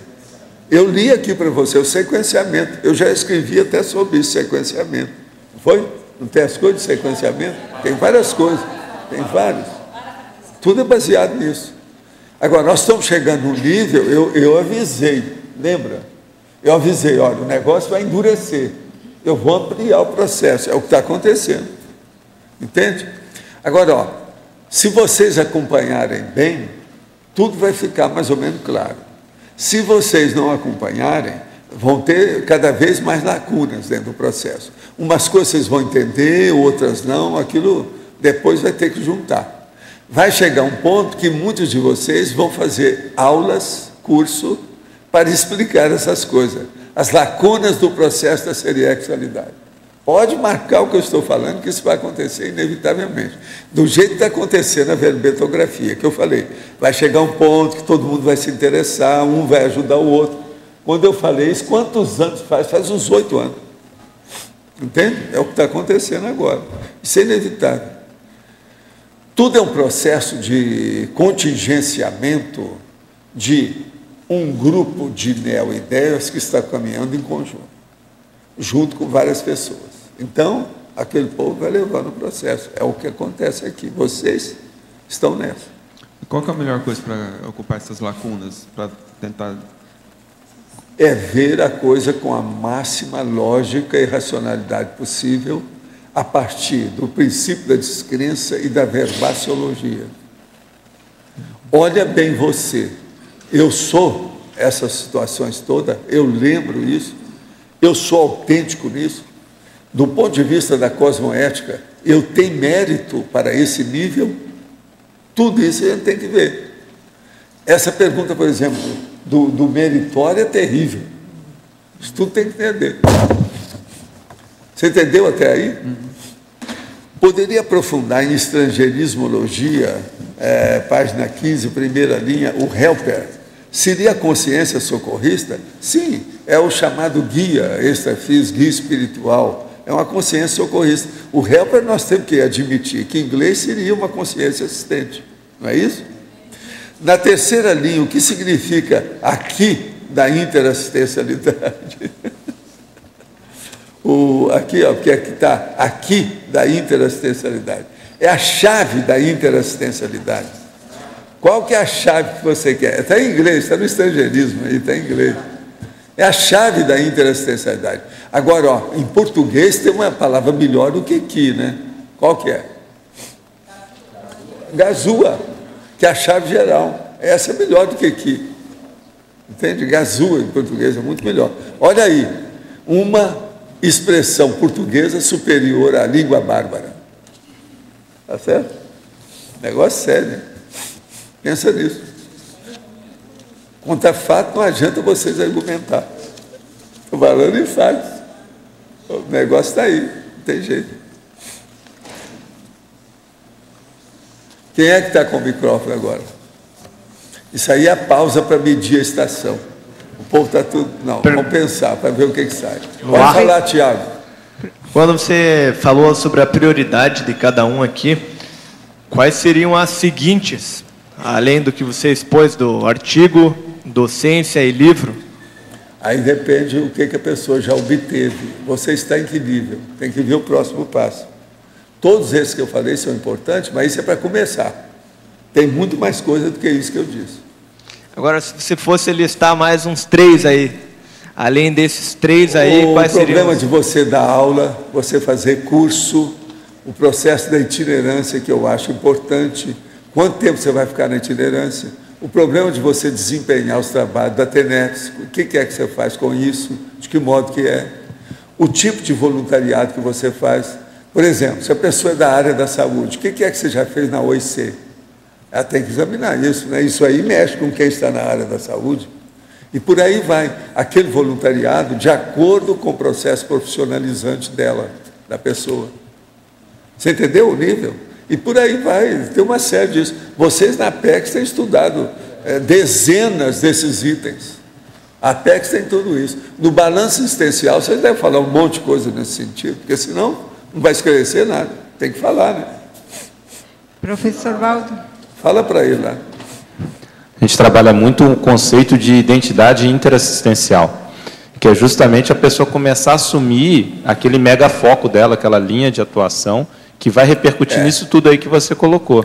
Eu li aqui para você o sequenciamento. Eu já escrevi até sobre isso, sequenciamento. Não foi? Não tem as coisas de sequenciamento? Tem várias coisas. Tem várias. Tudo é baseado nisso. Agora, nós estamos chegando num nível, eu avisei, lembra? Eu avisei, olha, o negócio vai endurecer. Eu vou ampliar o processo. É o que está acontecendo. Entende? Agora, se vocês acompanharem bem, tudo vai ficar mais ou menos claro. Se vocês não acompanharem, vão ter cada vez mais lacunas dentro do processo. Umas coisas vocês vão entender, outras não, aquilo depois vai ter que juntar. Vai chegar um ponto que muitos de vocês vão fazer aulas, curso, para explicar essas coisas, as lacunas do processo da seriexualidade. Pode marcar o que eu estou falando, que isso vai acontecer inevitavelmente. Do jeito que está acontecendo a verbetografia, que eu falei, vai chegar um ponto que todo mundo vai se interessar, um vai ajudar o outro. Quando eu falei isso, quantos anos faz? Faz uns 8 anos. Entende? É o que está acontecendo agora. Isso é inevitável. Tudo é um processo de contingenciamento de um grupo de neo-ideias que está caminhando em conjunto, junto com várias pessoas. Então, aquele povo vai levando o processo. É o que acontece aqui. Vocês estão nessa. Qual que é a melhor coisa para ocupar essas lacunas, para tentar... É ver a coisa com a máxima lógica e racionalidade possível, a partir do princípio da descrença e da verbaciologia. olha bem você, eu sou essas situações todas, eu lembro isso, eu sou autêntico nisso. Do ponto de vista da cosmoética, eu tenho mérito para esse nível? Tudo isso a gente tem que ver. Essa pergunta, por exemplo, do meritório é terrível. Isso tudo tem que entender. Você entendeu até aí? Poderia aprofundar em estrangeirismologia, página 15, primeira linha, o helper. Seria a consciência socorrista? Sim, é o chamado guia extrafísico, guia espiritual. É uma consciência socorrista. O helper nós temos que admitir que em inglês seria uma consciência assistente. Não é isso? Na terceira linha, o que significa aqui da interassistencialidade? Aqui, ó, porque aqui está aqui da interassistencialidade. É a chave da interassistencialidade. Qual que é a chave que você quer? Está em inglês, está no estrangeirismo aí, está em inglês. É a chave da interassistencialidade. Agora, ó, em português tem uma palavra melhor do que aqui, né? Qual que é? Gazua, que é a chave geral. Essa é melhor do que aqui. Entende? Gazua em português é muito melhor. Olha aí, uma expressão portuguesa superior à língua bárbara. Tá certo? Negócio sério, né? Pensa nisso. Contra fato não adianta vocês argumentar. Estou falando em fatos. O negócio está aí, não tem jeito. Quem é que está com o microfone agora? Isso aí é a pausa para medir a estação. O povo está tudo... Não, vamos pensar para ver o que sai. Pode falar, Tiago. Quando você falou sobre a prioridade de cada um aqui, quais seriam as seguintes, além do que você expôs do artigo, docência e livro? Aí depende o que a pessoa já obteve. Você está em que nível? Tem que ver o próximo passo. Todos esses que eu falei são importantes, mas isso é para começar. Tem muito mais coisa do que isso que eu disse. Agora, se você fosse listar mais uns 3 aí, além desses 3 aí, quais seriam? O problema de você dar aula, você fazer curso, o processo da itinerância, que eu acho importante. Quanto tempo você vai ficar na itinerância? O problema de você desempenhar os trabalhos da TENEPS, o que é que você faz com isso, de que modo que é, o tipo de voluntariado que você faz. Por exemplo, se a pessoa é da área da saúde, o que é que você já fez na OIC? Ela tem que examinar isso, né? Isso aí mexe com quem está na área da saúde. E por aí vai, aquele voluntariado de acordo com o processo profissionalizante dela, da pessoa. Você entendeu o nível? E por aí vai, tem uma série disso. Vocês na Apex têm estudado dezenas desses itens. A Apex tem tudo isso. No balanço existencial, vocês devem falar um monte de coisa nesse sentido, porque senão não vai esclarecer nada. Tem que falar, né? Professor Valdo. Fala para ele lá. A gente trabalha muito o conceito de identidade interassistencial, que é justamente a pessoa começar a assumir aquele mega foco dela, aquela linha de atuação, que vai repercutir nisso tudo aí que você colocou.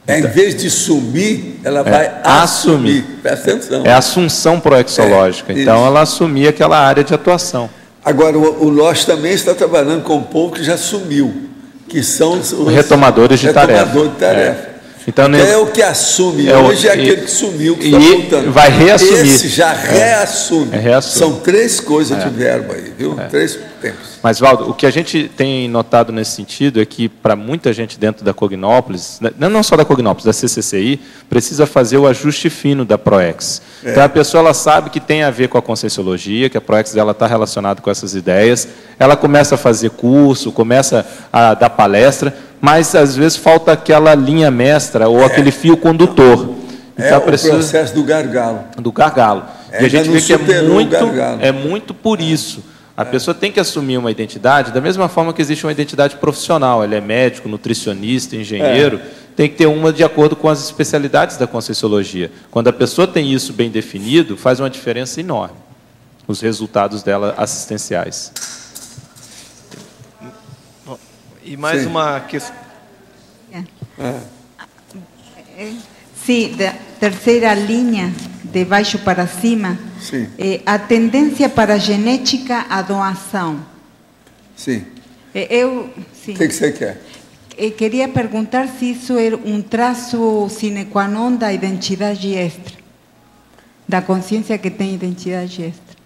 Em vez de sumir, ela vai assumir. Presta atenção. É a assunção proexológica. Então, ela assumir aquela área de atuação. Agora, o LOS também está trabalhando com um povo que já sumiu, que são os retomadores de tarefa. Então, é o que assume. Hoje é aquele que sumiu, que está voltando. Vai reassumir. Esse já reassume. São 3 coisas de verbo aí, viu? 3 tempos. Mas, Valdo, o que a gente tem notado nesse sentido é que, para muita gente dentro da Cognópolis, não só da Cognópolis, da CCCI, precisa fazer o ajuste fino da PROEX. Então, a pessoa ela sabe que tem a ver com a Conscienciologia, que a PROEX dela está relacionada com essas ideias, ela começa a fazer curso, começa a dar palestra, mas, às vezes, falta aquela linha mestra ou aquele fio condutor. Então, o processo do gargalo. Do gargalo. E a gente vê que é muito por isso. A pessoa tem que assumir uma identidade, da mesma forma que existe uma identidade profissional. Ele é médico, nutricionista, engenheiro, tem que ter uma de acordo com as especialidades da Conscienciologia. Quando a pessoa tem isso bem definido, faz uma diferença enorme, os resultados dela assistenciais. E mais uma questão. Sim, da terceira linha, de baixo para cima, a tendência para a genética à doação. Sim. Sim. O que você quer? queria perguntar se isso é um traço sine qua non da identidade extra, da consciência que tem identidade extra.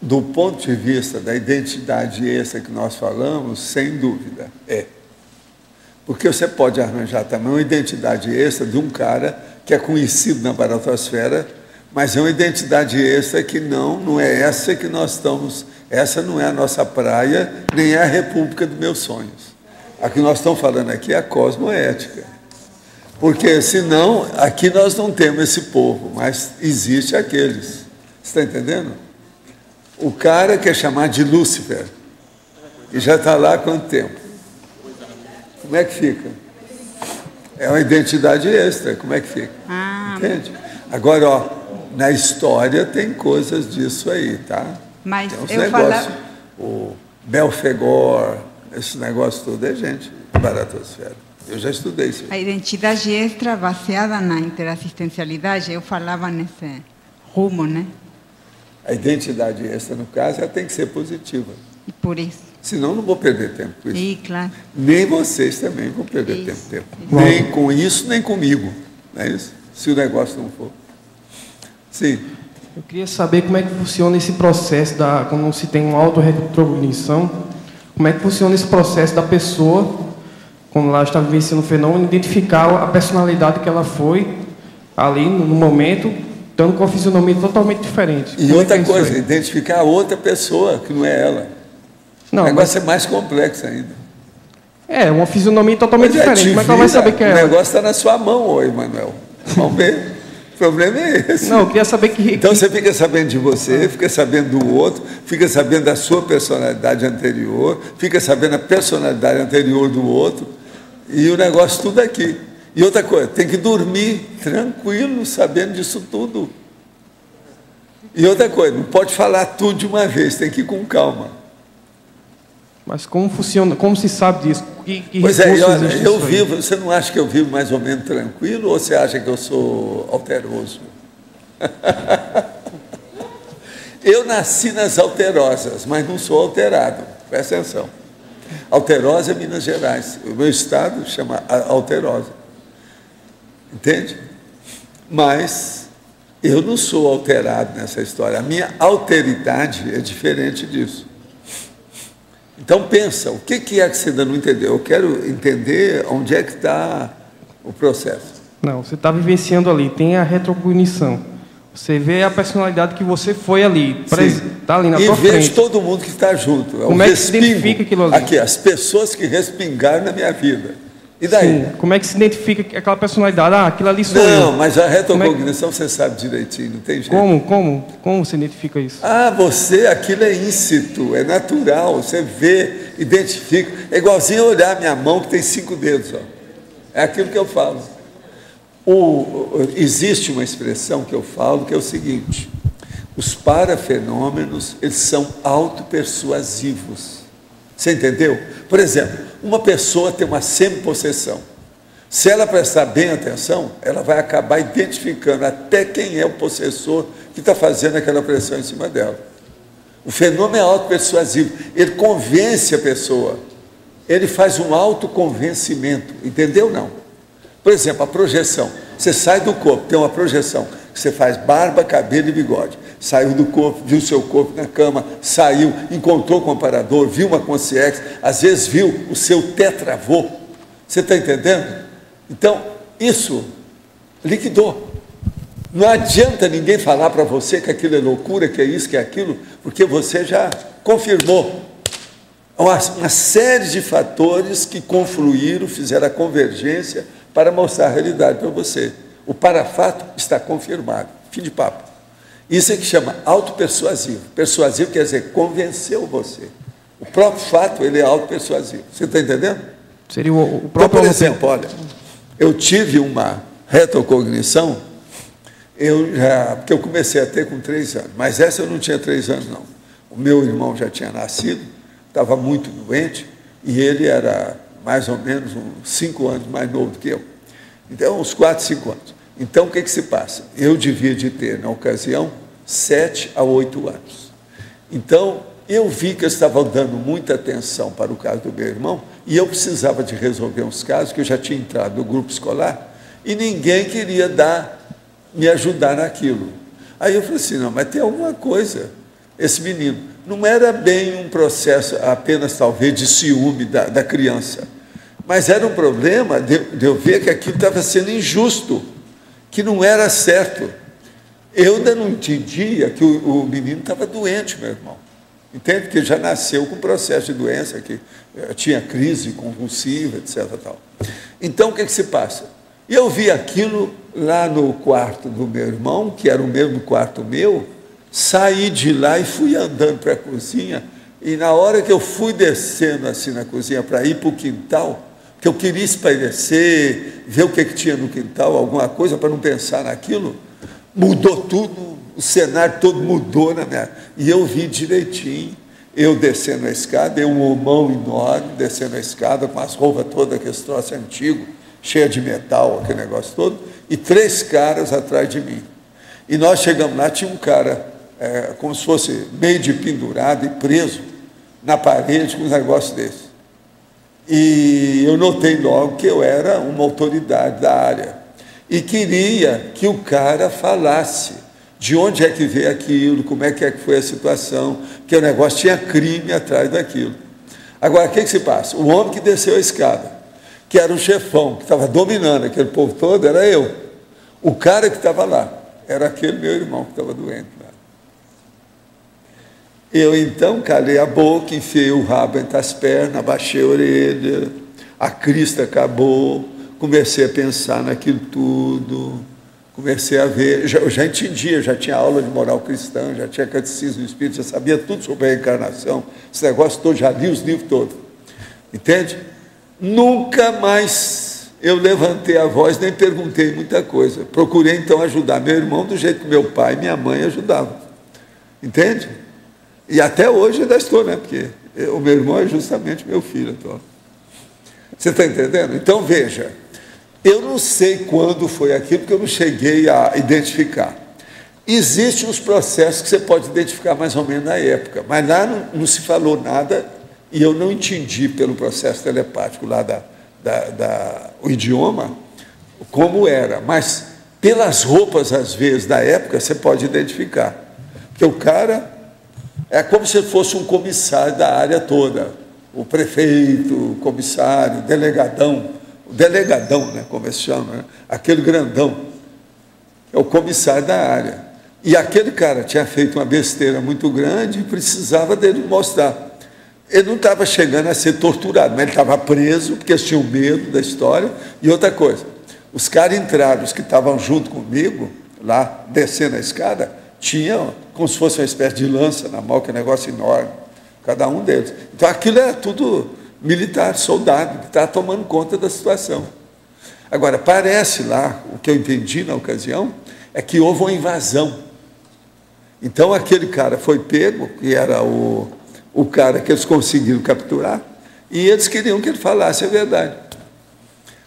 Do ponto de vista da identidade extra que nós falamos, sem dúvida, é. Porque você pode arranjar também uma identidade extra de um cara que é conhecido na baratosfera, mas é uma identidade extra que não é essa que nós estamos, essa não é a nossa praia, nem é a república dos meus sonhos. A que nós estamos falando aqui é a cosmoética. Porque, senão, aqui nós não temos esse povo, mas existe aqueles. Você está entendendo? O cara quer chamar de Lúcifer, e já está lá há quanto tempo? Como é que fica? É uma identidade extra, como é que fica? Entende? Agora, ó, na história tem coisas disso aí, tá? Mas tem uns eu negócios. O Belfegor, esse negócio todo é gente de baratosfera. Eu já estudei isso. A identidade extra baseada na interassistencialidade, eu falava nesse rumo, né? A identidade extra, no caso, ela tem que ser positiva. E por isso. Senão não vou perder tempo com isso. Sim, claro. Nem vocês também vão perder tempo. Nem com isso, nem comigo. Não é isso? Se o negócio não for. Sim. Eu queria saber como é que funciona esse processo, quando se tem uma autorrecognição, como é que funciona esse processo da pessoa, quando ela está vivenciando o fenômeno, identificar a personalidade que ela foi ali no momento, estando com uma fisionomia totalmente diferente. E outra coisa, identificar a outra pessoa, que não é ela. Não, o negócio é mais complexo ainda. É, uma fisionomia totalmente diferente. Como é que ela vai saber que é ela? O negócio está na sua mão, ô Emanuel. Vamos ver. O problema é esse. Não, eu queria saber que... Então você fica sabendo de você, fica sabendo do outro, fica sabendo da sua personalidade anterior, fica sabendo a personalidade anterior do outro, e o negócio tudo aqui. E outra coisa, tem que dormir tranquilo, sabendo disso tudo. E outra coisa, não pode falar tudo de uma vez, tem que ir com calma. Mas como funciona, como se sabe disso? Pois é, eu vivo, você não acha que eu vivo mais ou menos tranquilo, ou você acha que eu sou alteroso? Eu nasci nas Alterosas, mas não sou alterado, presta atenção. Alterosa é Minas Gerais, o meu estado chama Alterosa. Entende? Mas eu não sou alterado nessa história. A minha alteridade é diferente disso. Então pensa, o que é que você ainda não entendeu? Eu quero entender onde é que está o processo. Não, você está vivenciando ali, tem a retrocognição. Você vê a personalidade que você foi ali, está ali na tua frente. E vejo todo mundo que está junto. Como é que se identifica aquilo ali? Aqui, as pessoas que respingaram na minha vida. E daí? Sim. Como é que se identifica aquela personalidade? Ah, aquilo ali sou eu. Não, mas a retrocognição você sabe direitinho, não tem jeito. Como você identifica isso? Ah, aquilo é íncito, é natural, você vê, identifica. É igualzinho olhar a minha mão que tem 5 dedos. Ó. É aquilo que eu falo. Existe uma expressão que eu falo que é o seguinte: os parafenômenos, eles são autopersuasivos. Você entendeu? Por exemplo, uma pessoa tem uma semipossessão. Se ela prestar bem atenção, ela vai acabar identificando até quem é o possessor que está fazendo aquela pressão em cima dela. O fenômeno é autopersuasivo. Ele convence a pessoa. Ele faz um autoconvencimento. Entendeu? Não. Por exemplo, a projeção. Você sai do corpo, tem uma projeção. Você faz barba, cabelo e bigode. Saiu do corpo, viu seu corpo na cama, saiu, encontrou com o amparador, viu uma consciência, às vezes viu o seu tetravô. Você está entendendo? Então, isso liquidou. Não adianta ninguém falar para você que aquilo é loucura, que é isso, que é aquilo, porque você já confirmou. Uma série de fatores que confluíram, fizeram a convergência para mostrar a realidade para você. O parafato está confirmado. Fim de papo. Isso é que chama autopersuasivo. Persuasivo quer dizer convenceu você. O próprio fato, ele é autopersuasivo. Você está entendendo? Seria o próprio... Então, por exemplo, olha, eu tive uma retrocognição, porque eu comecei a ter com 3 anos, mas essa eu não tinha 3 anos, não. O meu irmão já tinha nascido, estava muito doente, e ele era mais ou menos uns 5 anos mais novo do que eu. Então, uns 4, 5 anos. Então, o que se passa? Eu devia de ter, na ocasião, 7 a 8 anos. Então, eu vi que eu estava dando muita atenção para o caso do meu irmão, E eu precisava de resolver uns casos, que eu já tinha entrado no grupo escolar, e ninguém queria me ajudar naquilo. Aí eu falei assim, não, mas tem alguma coisa. Esse menino, não era bem um processo apenas, talvez, de ciúme da criança, mas era um problema de eu ver que aquilo estava sendo injusto, que não era certo. Eu ainda não entendia que o menino estava doente, meu irmão. Entende? Porque já nasceu com processo de doença, que tinha crise convulsiva, etc. Tal. Então, o que se passa? E eu vi aquilo lá no quarto do meu irmão, que era o mesmo quarto meu, saí de lá e fui andando para a cozinha, e na hora que eu fui descendo assim na cozinha para ir para o quintal, que eu queria espairecer, ver o que tinha no quintal, alguma coisa para não pensar naquilo, mudou tudo, o cenário todo mudou na minha... E eu vi direitinho, eu descendo a escada, eu um homão enorme, descendo a escada, com as roupas todas, aquele troço antigo, cheia de metal, aquele negócio todo, e 3 caras atrás de mim. E nós chegamos lá, tinha um cara, como se fosse meio de pendurado e preso na parede com um negócio desse. E eu notei logo que eu era uma autoridade da área. E queria que o cara falasse de onde é que veio aquilo, como é que foi a situação, que o negócio tinha crime atrás daquilo. Agora, o que se passa? O homem que desceu a escada, que era o chefão, que estava dominando aquele povo todo, era eu. O cara que estava lá era aquele meu irmão que estava doente lá. Eu, então, calei a boca, enfiei o rabo entre as pernas, abaixei a orelha, a crista acabou, comecei a pensar naquilo tudo, comecei a ver, eu já entendia, já tinha aula de moral cristã, já tinha catecismo do Espírito, já sabia tudo sobre a reencarnação, esse negócio todo, já li os livros todos. Entende? Nunca mais eu levantei a voz, nem perguntei muita coisa. Procurei, então, ajudar meu irmão do jeito que meu pai e minha mãe ajudavam. Entende? E até hoje ainda estou, né? Porque o meu irmão é justamente meu filho. Então. Você está entendendo? Então, veja, eu não sei quando foi aquilo, porque eu não cheguei a identificar. Existem os processos que você pode identificar mais ou menos na época, mas lá não se falou nada e eu não entendi pelo processo telepático lá o idioma como era, mas pelas roupas, às vezes, da época, você pode identificar. Porque o cara é como se fosse um comissário da área toda, o prefeito, o comissário, o delegadão, né, como se chama, né? Aquele grandão, é o comissário da área. E aquele cara tinha feito uma besteira muito grande e precisava dele mostrar. Ele não estava chegando a ser torturado, mas ele estava preso, porque eles tinham medo da história. E outra coisa, os caras entraram, os que estavam junto comigo, lá, descendo a escada, tinham como se fosse uma espécie de lança na mão, que é um negócio enorme, cada um deles. Então, aquilo era tudo militar, soldado, que estava tomando conta da situação. Agora, parece lá, o que eu entendi na ocasião, é que houve uma invasão. Então, aquele cara foi pego, que era o cara que eles conseguiram capturar, e eles queriam que ele falasse a verdade.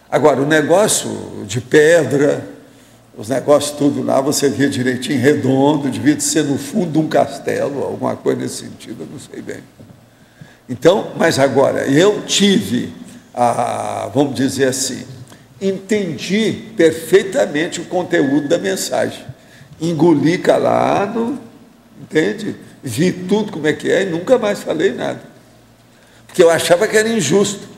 Agora, o negócio de pedra, os negócios tudo lá, você via direitinho, redondo, devia ser no fundo de um castelo, alguma coisa nesse sentido, eu não sei bem. Então, mas agora, eu tive, vamos dizer assim, entendi perfeitamente o conteúdo da mensagem. Engoli calado, entende? Vi tudo como é que é e nunca mais falei nada. Porque eu achava que era injusto.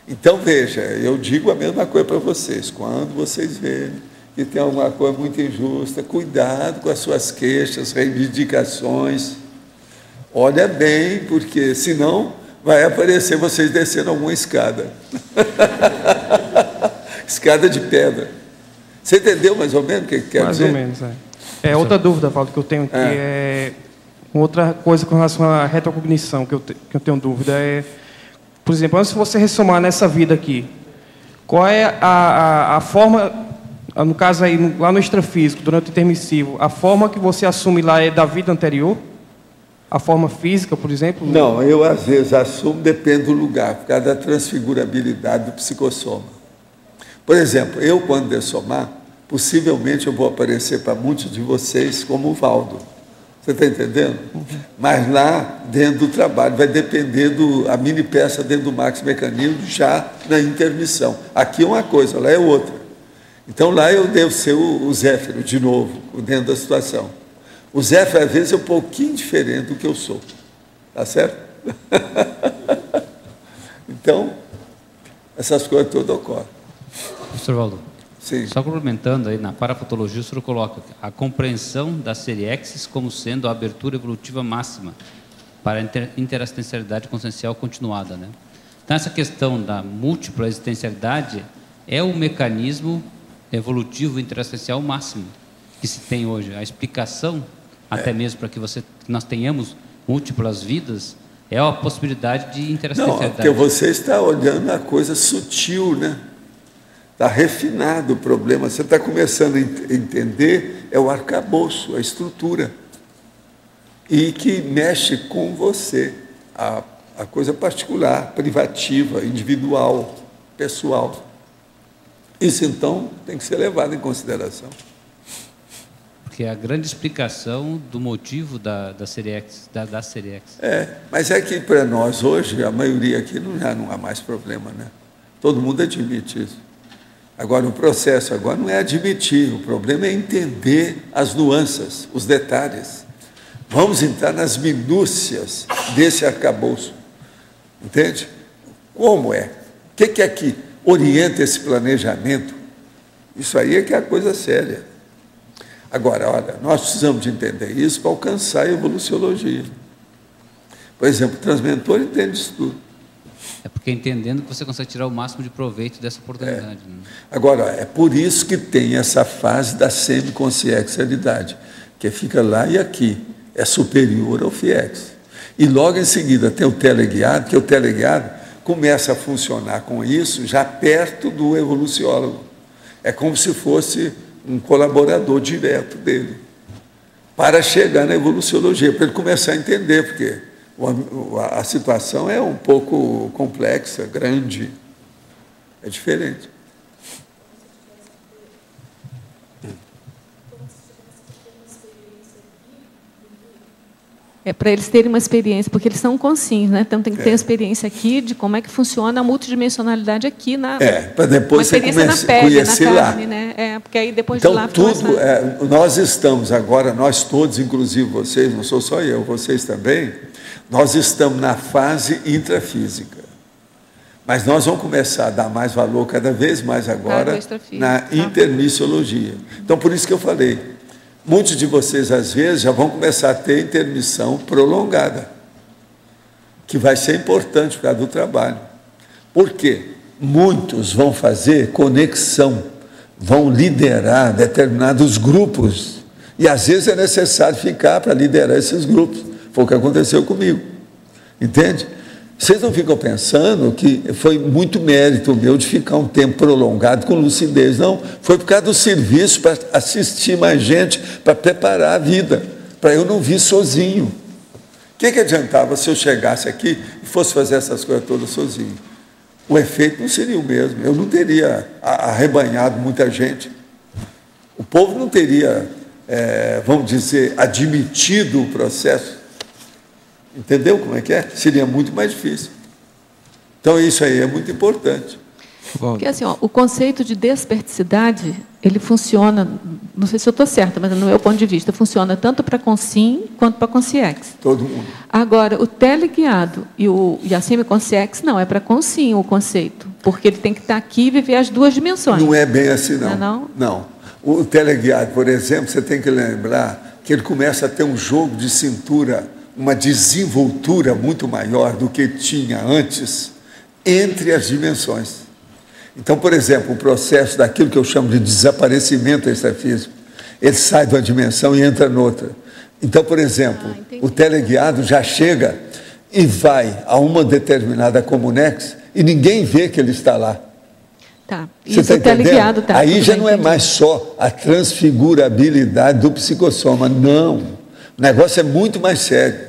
Então, veja, eu digo a mesma coisa para vocês. Quando vocês verem que tem alguma coisa muito injusta, cuidado com as suas queixas, reivindicações. Olha bem, porque senão vai aparecer vocês descendo alguma escada. Escada de pedra. Você entendeu mais ou menos o que quer dizer? Mais ou menos, é. Outra dúvida, Paulo, que eu tenho aqui é outra coisa com relação à retrocognição, que eu tenho dúvida é, por exemplo, antes de você ressomar nessa vida aqui, qual é a forma, no caso aí, lá no extrafísico, durante o intermissivo, a forma que você assume lá é da vida anterior? A forma física, por exemplo? Não, eu às vezes assumo, depende do lugar, por causa da transfigurabilidade do psicossoma. Por exemplo, eu quando dessomar, possivelmente eu vou aparecer para muitos de vocês como o Valdo. Você está entendendo? Mas lá, dentro do trabalho, vai depender a mini peça dentro do maxi-mecanismo já na intermissão. Aqui é uma coisa, lá é outra. Então, lá eu devo ser o Zéfiro, de novo, dentro da situação. O Zéfiro, às vezes, é um pouquinho diferente do que eu sou. Tá certo? Então, essas coisas todas ocorrem. Professor Valdo, sim. Só complementando, aí na parapatologia, o senhor coloca a compreensão da seriexis como sendo a abertura evolutiva máxima para a interassistencialidade consciencial continuada, né? Então, essa questão da múltipla existencialidade é o mecanismo evolutivo interassistencial máximo que se tem hoje. A explicação, até mesmo para que nós tenhamos múltiplas vidas, é a possibilidade de interassistencialidade. Não, porque você está olhando a coisa sutil, né? Está refinado o problema. Você está começando a entender, é o arcabouço, a estrutura. E que mexe com você, a coisa particular, privativa, individual, pessoal. Isso, então, tem que ser levado em consideração. Porque é a grande explicação do motivo da seriexis. Mas é que para nós hoje, a maioria aqui já não há mais problema, né? Todo mundo admite isso. Agora, o processo agora não é admitir, o problema é entender as nuances, os detalhes. Vamos entrar nas minúcias desse arcabouço. Entende? Como é? O que é que orienta esse planejamento? Isso aí é que é a coisa séria. Agora, olha, nós precisamos de entender isso para alcançar a evoluciologia. Por exemplo, o transmentor entende isso tudo. É porque entendendo que você consegue tirar o máximo de proveito dessa oportunidade. Né? Agora, é por isso que tem essa fase da semiconsciencialidade, que fica lá e aqui, é superior ao FIEX. E logo em seguida tem o teleguiado, que o teleguiado começa a funcionar com isso já perto do evoluciólogo. É como se fosse um colaborador direto dele, para chegar na evoluciologia, para ele começar a entender, porque a situação é um pouco complexa, grande, é diferente. É para eles terem uma experiência, porque eles são conscientes, né? Então tem que ter experiência aqui de como é que funciona a multidimensionalidade aqui na. Para depois você conhecer na carne, lá. Né? Porque aí depois então, de lá. Tudo, nós estamos agora, nós todos, inclusive vocês, não sou só eu, vocês também, nós estamos na fase intrafísica. Mas nós vamos começar a dar mais valor cada vez mais agora na intermissiologia. Então, por isso que eu falei. Muitos de vocês, às vezes, já vão começar a ter intermissão prolongada, que vai ser importante por causa do trabalho. Por quê? Muitos vão fazer conexão, vão liderar determinados grupos, e às vezes é necessário ficar para liderar esses grupos. Foi o que aconteceu comigo. Entende? Vocês não ficam pensando que foi muito mérito meu de ficar um tempo prolongado com lucidez. Não, foi por causa do serviço, para assistir mais gente, para preparar a vida, para eu não vir sozinho. O que adiantava se eu chegasse aqui e fosse fazer essas coisas todas sozinho? O efeito não seria o mesmo, eu não teria arrebanhado muita gente. O povo não teria, vamos dizer, admitido o processo. Entendeu como é que é? Seria muito mais difícil. Então, isso aí é muito importante. Porque, assim, o conceito de desperticidade, ele funciona, não sei se eu estou certa, mas no meu ponto de vista, funciona tanto para Consim quanto para Consciex. Todo mundo. Agora, o teleguiado e a semiconsciex, não, é para Consim o conceito, porque ele tem que estar aqui e viver as duas dimensões. Não é bem assim, não. Não? Não. O teleguiado, por exemplo, você tem que lembrar que ele começa a ter um jogo de cintura, uma desenvoltura muito maior do que tinha antes entre as dimensões. Então, por exemplo, o processo daquilo que eu chamo de desaparecimento extrafísico, ele sai de uma dimensão e entra noutra. Então, por exemplo, o teleguiado já chega e vai a uma determinada comunex e ninguém vê que ele está lá. Tá. Você está entendendo? Aí já não é mais só a transfigurabilidade do psicossoma, não. O negócio é muito mais sério.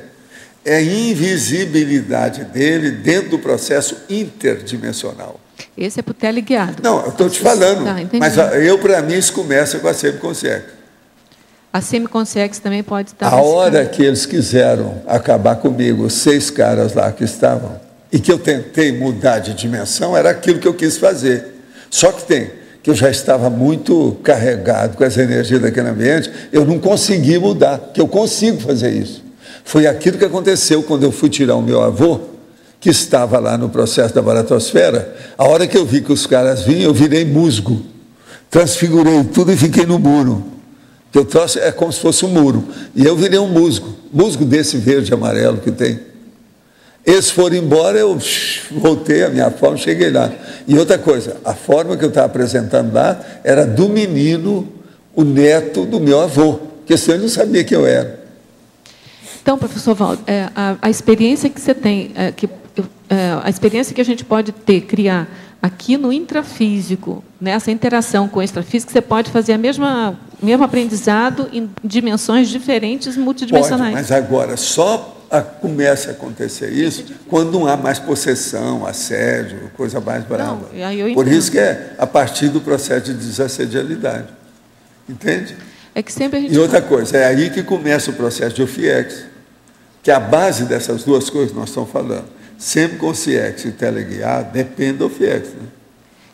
É a invisibilidade dele dentro do processo interdimensional. Esse é para o teleguiado. Não, eu estou te falando. Tá, mas para mim, isso começa com a semiconsciência. A semiconsciência também pode estar... A hora que eles quiseram acabar comigo, os 6 caras lá que estavam, e que eu tentei mudar de dimensão, era aquilo que eu quis fazer. Só que eu já estava muito carregado com essa energia daquele ambiente, eu não consegui mudar, que eu consigo fazer isso. Foi aquilo que aconteceu quando eu fui tirar o meu avô, que estava lá no processo da baratosfera. A hora que eu vi que os caras vinham, eu virei musgo. Transfigurei tudo e fiquei no muro. Que eu trouxe é como se fosse um muro. E eu virei um musgo desse verde e amarelo que tem. Eles foram embora, eu voltei à minha forma, cheguei lá. E outra coisa, a forma que eu estava apresentando lá era do menino, o neto do meu avô, porque senão ele não sabia quem eu era. Então, professor Valdo, a experiência que você tem, a experiência que a gente pode criar aqui no intrafísico, nessa interação com o extrafísico, você pode fazer o mesmo aprendizado em dimensões diferentes, multidimensionais. Pode, mas agora só começa a acontecer isso quando não há mais possessão, assédio, coisa mais brava. Por isso que é a partir do processo de desassedialidade. Entende? É que sempre a gente... E outra coisa, é aí que começa o processo de OFIEX, que a base dessas duas coisas que nós estamos falando. Semiconsciência e teleguiado depende do OFIEX. Né?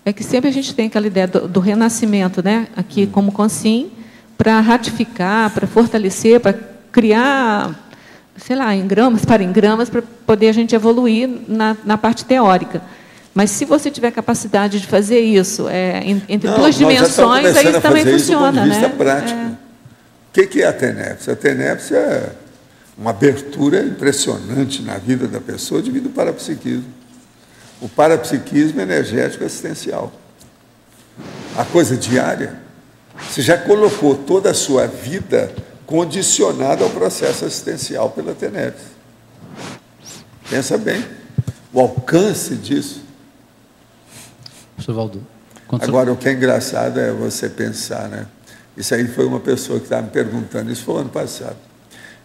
É que sempre a gente tem aquela ideia do renascimento, né? Aqui como consim, para ratificar, para fortalecer, para criar, sei lá, engramas, para poder a gente evoluir na parte teórica. Mas se você tiver capacidade de fazer isso entre duas dimensões, aí também funciona, né? Do ponto de vista prático. O que é a TENEPS? A TENEPS é uma abertura impressionante na vida da pessoa devido ao parapsiquismo. O parapsiquismo energético assistencial. A coisa diária, você já colocou toda a sua vida condicionada ao processo assistencial pela TENEPS. Pensa bem, o alcance disso. Professor Valdo. Agora, o que é engraçado é você pensar, né? Isso aí foi uma pessoa que estava me perguntando, isso foi ano passado.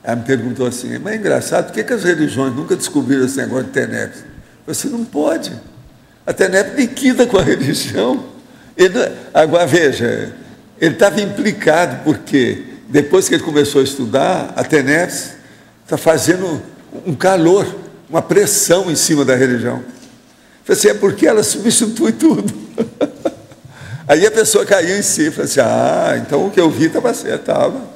Ela me perguntou assim, mas é engraçado, por que as religiões nunca descobriram esse negócio de TENEPS? Você não pode. A TENEPS liquida com a religião. Agora, veja, ele estava implicado porque, depois que ele começou a estudar, a TENEPS está fazendo um calor, uma pressão em cima da religião. Eu falei assim, é porque ela substitui tudo. Aí a pessoa caiu em si, falou assim, então o que eu vi estava certo, estava.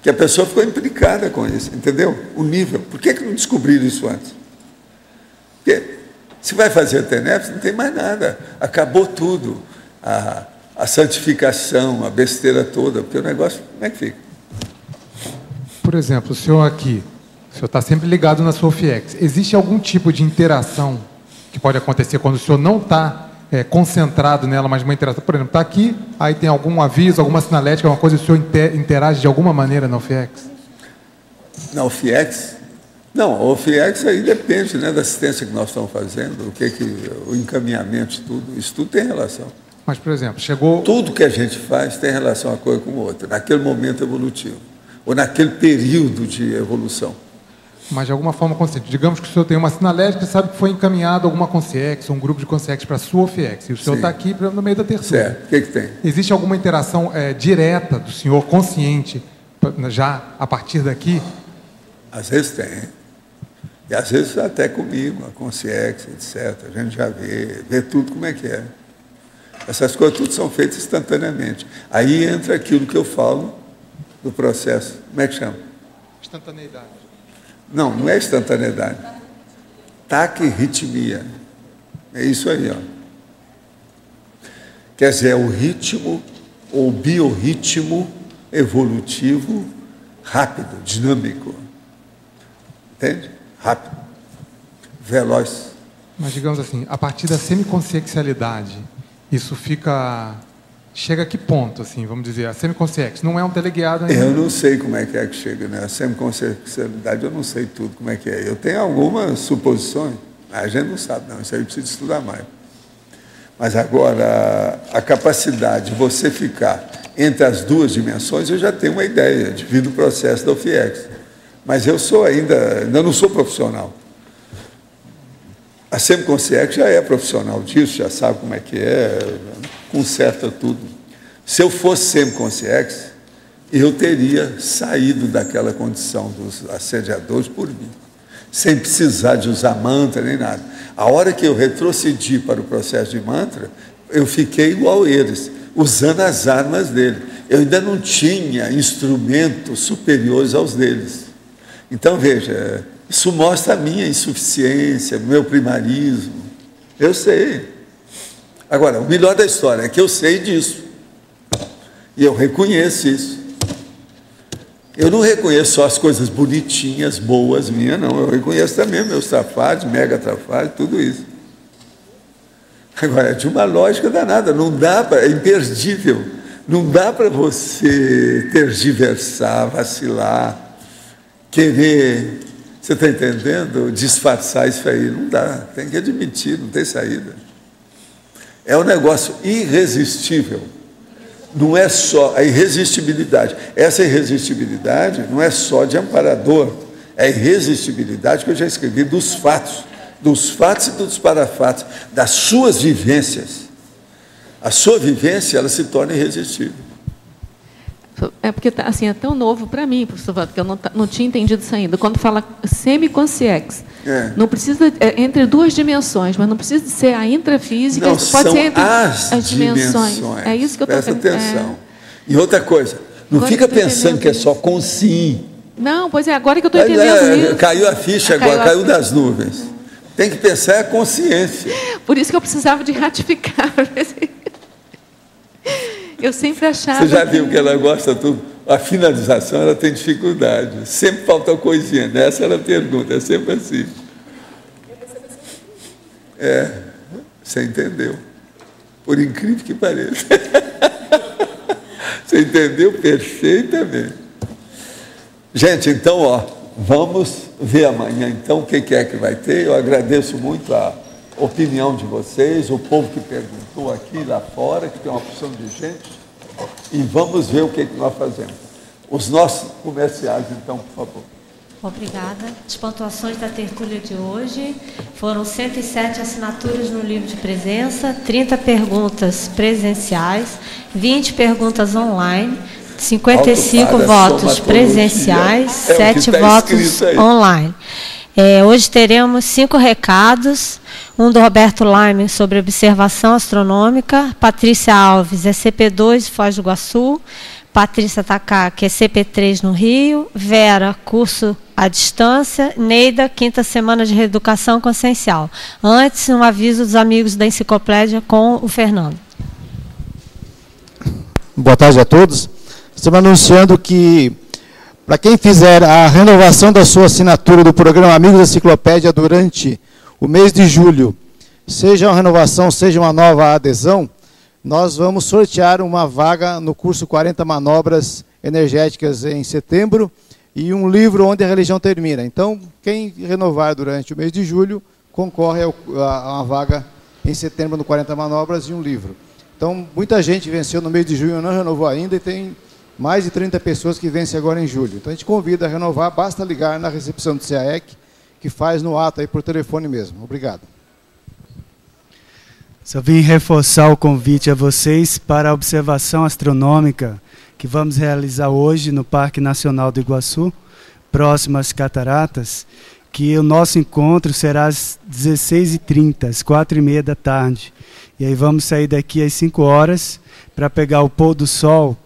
Que a pessoa ficou implicada com isso, entendeu? O nível. Por que não descobriram isso antes? Porque se vai fazer a TENEPS, não tem mais nada. Acabou tudo. A santificação, a besteira toda, porque o negócio, como é que fica? Por exemplo, o senhor está sempre ligado na sua OFIEX. Existe algum tipo de interação que pode acontecer quando o senhor não está concentrado nela, mas uma interação, por exemplo, está aqui, aí tem algum aviso, alguma sinalética, alguma coisa, o senhor interage de alguma maneira na OFIEX? Na OFIEX? Não, a OFIEX aí depende, né, da assistência que nós estamos fazendo, o encaminhamento, isso tudo tem relação. Mas, por exemplo, chegou... Tudo que a gente faz tem relação uma coisa com outra, naquele momento evolutivo, ou naquele período de evolução. Mas de alguma forma consciente. Digamos que o senhor tem uma sinalética e sabe que foi encaminhado alguma consciex, um grupo de consciex para a sua OFIEX, e o senhor está aqui no meio da terceira. Certo, o que tem? Existe alguma interação direta do senhor, consciente, já a partir daqui? Às vezes tem. E às vezes até comigo, a consciex, etc. A gente já vê tudo como é que é. Essas coisas tudo são feitas instantaneamente. Aí entra aquilo que eu falo do processo. Como é que chama? Instantaneidade. Não, não é instantaneidade. Taquirritmia. É isso aí, ó. Quer dizer, é o ritmo ou biorritmo evolutivo rápido, dinâmico. Entende? Rápido. Veloz. Mas, digamos assim, a partir da semiconsciencialidade, isso chega a que ponto, assim, vamos dizer, a semiconsciência não é um teleguiado ainda? Eu não sei como é que chega, né? A semiconsciencialidade eu não sei tudo como é que é. Eu tenho algumas suposições, a gente não sabe, não, isso aí precisa estudar mais. Mas agora, a capacidade de você ficar entre as duas dimensões, eu já tenho uma ideia, devido ao processo da OFIEX. Mas eu ainda não sou profissional. A semiconsciência já é profissional disso, já sabe como é que é, conserta tudo. Se eu fosse semiconsciência, eu teria saído daquela condição dos assediadores por mim, sem precisar de usar mantra nem nada. A hora que eu retrocedi para o processo de mantra, eu fiquei igual eles, usando as armas dele. Eu ainda não tinha instrumentos superiores aos deles. Então, veja, isso mostra a minha insuficiência, o meu primarismo. Eu sei. Agora, o melhor da história é que eu sei disso. E eu reconheço isso. Eu não reconheço só as coisas bonitinhas, boas minhas, não. Eu reconheço também meus trafados, mega trafados, tudo isso. Agora, é de uma lógica danada. Não dá para... É imperdível. Não dá para você tergiversar, vacilar, querer... Você está entendendo? Disfarçar isso aí. Não dá. Tem que admitir, não tem saída. É um negócio irresistível. Não é só a irresistibilidade. Essa irresistibilidade não é só de amparador. É a irresistibilidade que eu já escrevi dos fatos e dos parafatos, das suas vivências. A sua vivência, ela se torna irresistível. É porque assim, é tão novo para mim, professor Waldo, que eu não tinha entendido isso ainda. Quando fala semiconsciex, não precisa, entre duas dimensões, mas não precisa ser a intrafísica, não, pode ser entre as dimensões. É isso que eu estou pensando. Presta atenção. E outra coisa, não agora fica pensando que é só consciência. Não, pois é, agora que eu estou entendendo isso. Caiu a ficha agora, caiu das nuvens. Tem que pensar a consciência. Por isso que eu precisava de ratificar. Eu sempre achava... Você já viu que ela gosta tudo? A finalização, ela tem dificuldade. Sempre falta uma coisinha. Nessa ela pergunta, é sempre assim. Você entendeu. Por incrível que pareça. Você entendeu perfeitamente. Gente, então, vamos ver amanhã, então, o que é que vai ter. Eu agradeço muito a opinião de vocês, o povo que perguntou aqui lá fora, que tem uma opção de gente, e vamos ver o que nós fazemos. Os nossos comerciais, então, por favor. Obrigada. As pontuações da tertúlia de hoje foram 107 assinaturas no livro de presença, 30 perguntas presenciais, 20 perguntas online, 55 votos presenciais, 7 votos online. Hoje teremos 5 recados, um do Roberto Laime sobre observação astronômica, Patrícia Alves, CP2, Foz do Iguaçu, Patrícia Takaki, CP3 no Rio, Vera, curso à distância, Neida, 5ª semana de reeducação consciencial. Antes, um aviso dos amigos da enciclopédia com o Fernando. Boa tarde a todos. Estamos anunciando que, para quem fizer a renovação da sua assinatura do programa Amigos da Enciclopédia durante o mês de julho, seja uma renovação, seja uma nova adesão, nós vamos sortear uma vaga no curso 40 Manobras Energéticas em setembro e um livro Onde a Religião Termina. Então, quem renovar durante o mês de julho, concorre a uma vaga em setembro no 40 Manobras e um livro. Então, muita gente venceu no mês de junho, não renovou ainda, e tem mais de 30 pessoas que vencem agora em julho. Então, a gente convida a renovar, basta ligar na recepção do CAEC, que faz no ato aí por telefone mesmo. Obrigado. Só vim reforçar o convite a vocês para a observação astronômica que vamos realizar hoje no Parque Nacional do Iguaçu, próximo às Cataratas, que o nosso encontro será às 16h30, às 4h30 da tarde. E aí vamos sair daqui às 5 horas para pegar o pôr do sol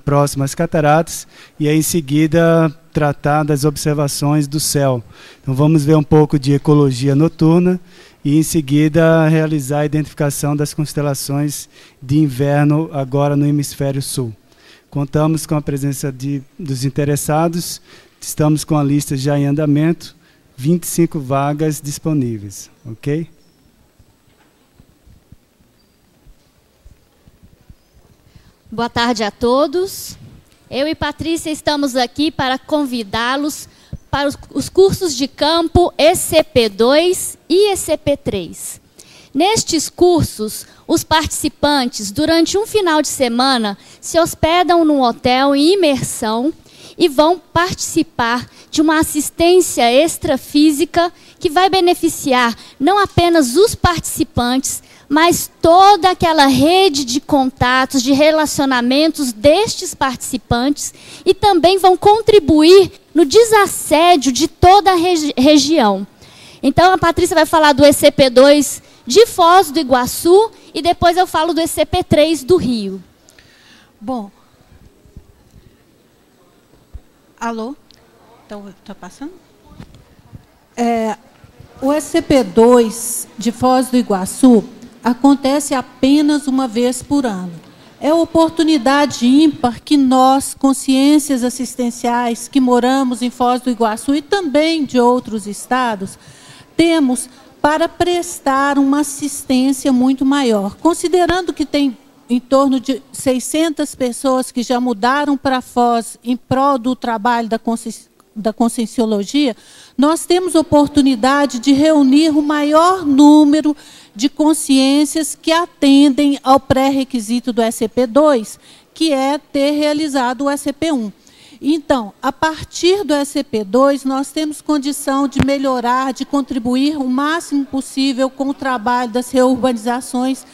próximo às Cataratas e aí em seguida tratar das observações do céu. Então vamos ver um pouco de ecologia noturna e em seguida realizar a identificação das constelações de inverno agora no hemisfério sul. Contamos com a presença dos interessados, estamos com a lista já em andamento, 25 vagas disponíveis, ok? Boa tarde a todos. Eu e Patrícia estamos aqui para convidá-los para os cursos de campo ECP2 e ECP3. Nestes cursos, os participantes, durante um final de semana, se hospedam num hotel em imersão e vão participar de uma assistência extrafísica que vai beneficiar não apenas os participantes, mas toda aquela rede de contatos, de relacionamentos destes participantes e também vão contribuir no desassédio de toda a região. Então, a Patrícia vai falar do ECP2 de Foz do Iguaçu e depois eu falo do ECP3 do Rio. Bom. Alô? Está passando? O ECP2 de Foz do Iguaçu acontece apenas uma vez por ano. É oportunidade ímpar que nós, consciências assistenciais, que moramos em Foz do Iguaçu e também de outros estados, temos para prestar uma assistência muito maior. Considerando que tem em torno de 600 pessoas que já mudaram para Foz em prol do trabalho da Conscienciologia, nós temos oportunidade de reunir o maior número de consciências que atendem ao pré-requisito do ECP2, que é ter realizado o ECP1. Então, a partir do ECP2, nós temos condição de melhorar, de contribuir o máximo possível com o trabalho das reurbanizações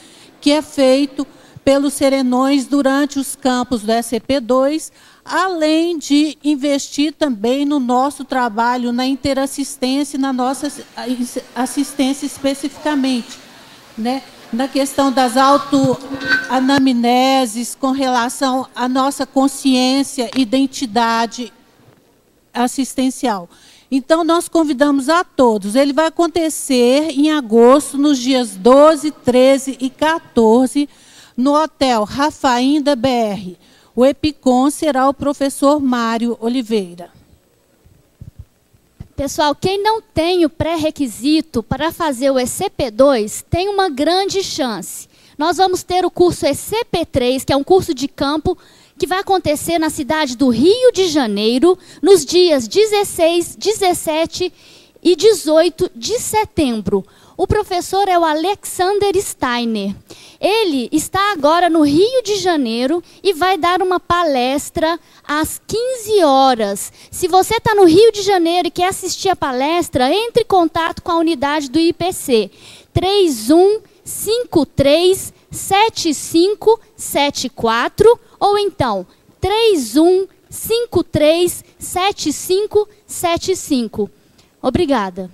que é feito pelos serenões durante os campos do ECP2, além de investir também no nosso trabalho, na interassistência e na nossa assistência especificamente, né? Na questão das autoanamneses com relação à nossa consciência, identidade assistencial. Então, nós convidamos a todos. Ele vai acontecer em agosto, nos dias 12, 13 e 14, no Hotel Rafainda BR. O EPICOM será o professor Mário Oliveira. Pessoal, quem não tem o pré-requisito para fazer o ECP2 tem uma grande chance. Nós vamos ter o curso ECP3, que é um curso de campo que vai acontecer na cidade do Rio de Janeiro, nos dias 16, 17 e 18 de setembro. O professor é o Alexander Steiner. Ele está agora no Rio de Janeiro e vai dar uma palestra às 15 horas. Se você está no Rio de Janeiro e quer assistir a palestra, entre em contato com a unidade do IPC. 3153-7574 ou então 3153-7575. Obrigada.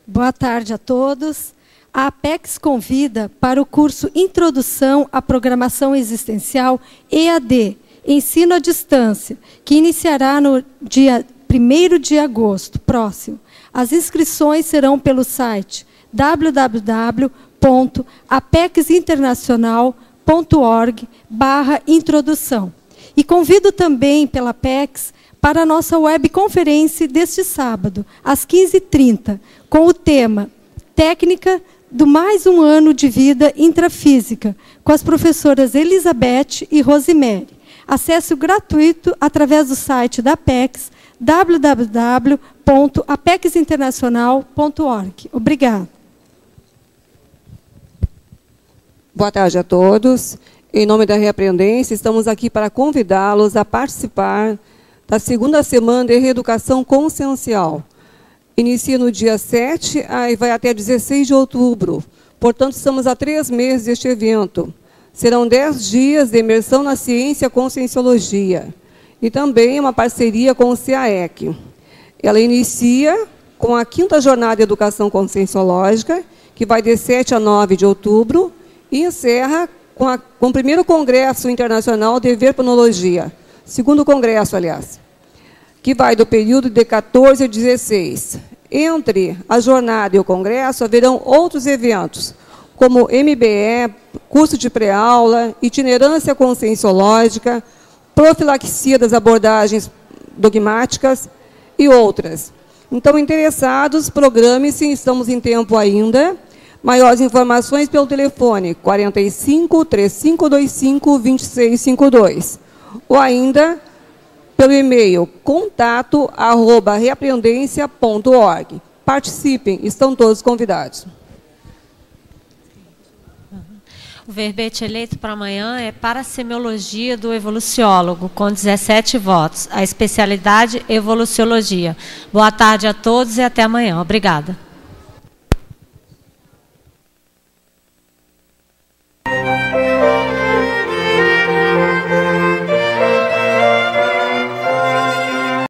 Boa tarde a todos. A Apex convida para o curso Introdução à Programação Existencial EAD, Ensino à Distância, que iniciará no dia 1º de agosto, próximo. As inscrições serão pelo site www.apexinternacional.org/introdução. E convido também pela Apex para a nossa webconferência deste sábado, às 15h30, com o tema Técnica do mais um ano de vida intrafísica, com as professoras Elizabeth e Rosemary. Acesso gratuito através do site da Apex, www.apexinternacional.org. Obrigada. Boa tarde a todos. Em nome da Reaprendência, estamos aqui para convidá-los a participar da segunda semana de Reeducação Consciencial. Inicia no dia 7 e vai até 16 de outubro. Portanto, estamos há 3 meses deste evento. Serão 10 dias de imersão na ciência Conscienciologia. E também uma parceria com o CAEC. Ela inicia com a 5ª Jornada de Educação Conscienciológica, que vai de 7 a 9 de outubro, e encerra com o primeiro Congresso Internacional de Verpanologia. Segundo congresso, aliás, que vai do período de 14 a 16. Entre a jornada e o congresso, haverão outros eventos, como MBE, curso de pré-aula, itinerância conscienciológica, profilaxia das abordagens dogmáticas e outras. Então, interessados, programe-se, estamos em tempo ainda. Maiores informações pelo telefone 45 3525 2652. Ou ainda pelo e-mail contato@reaprendência.org. Participem, estão todos convidados. O verbete eleito para amanhã é Parasemiologia do Evoluciólogo, com 17 votos. A especialidade Evoluciologia. Boa tarde a todos e até amanhã. Obrigada.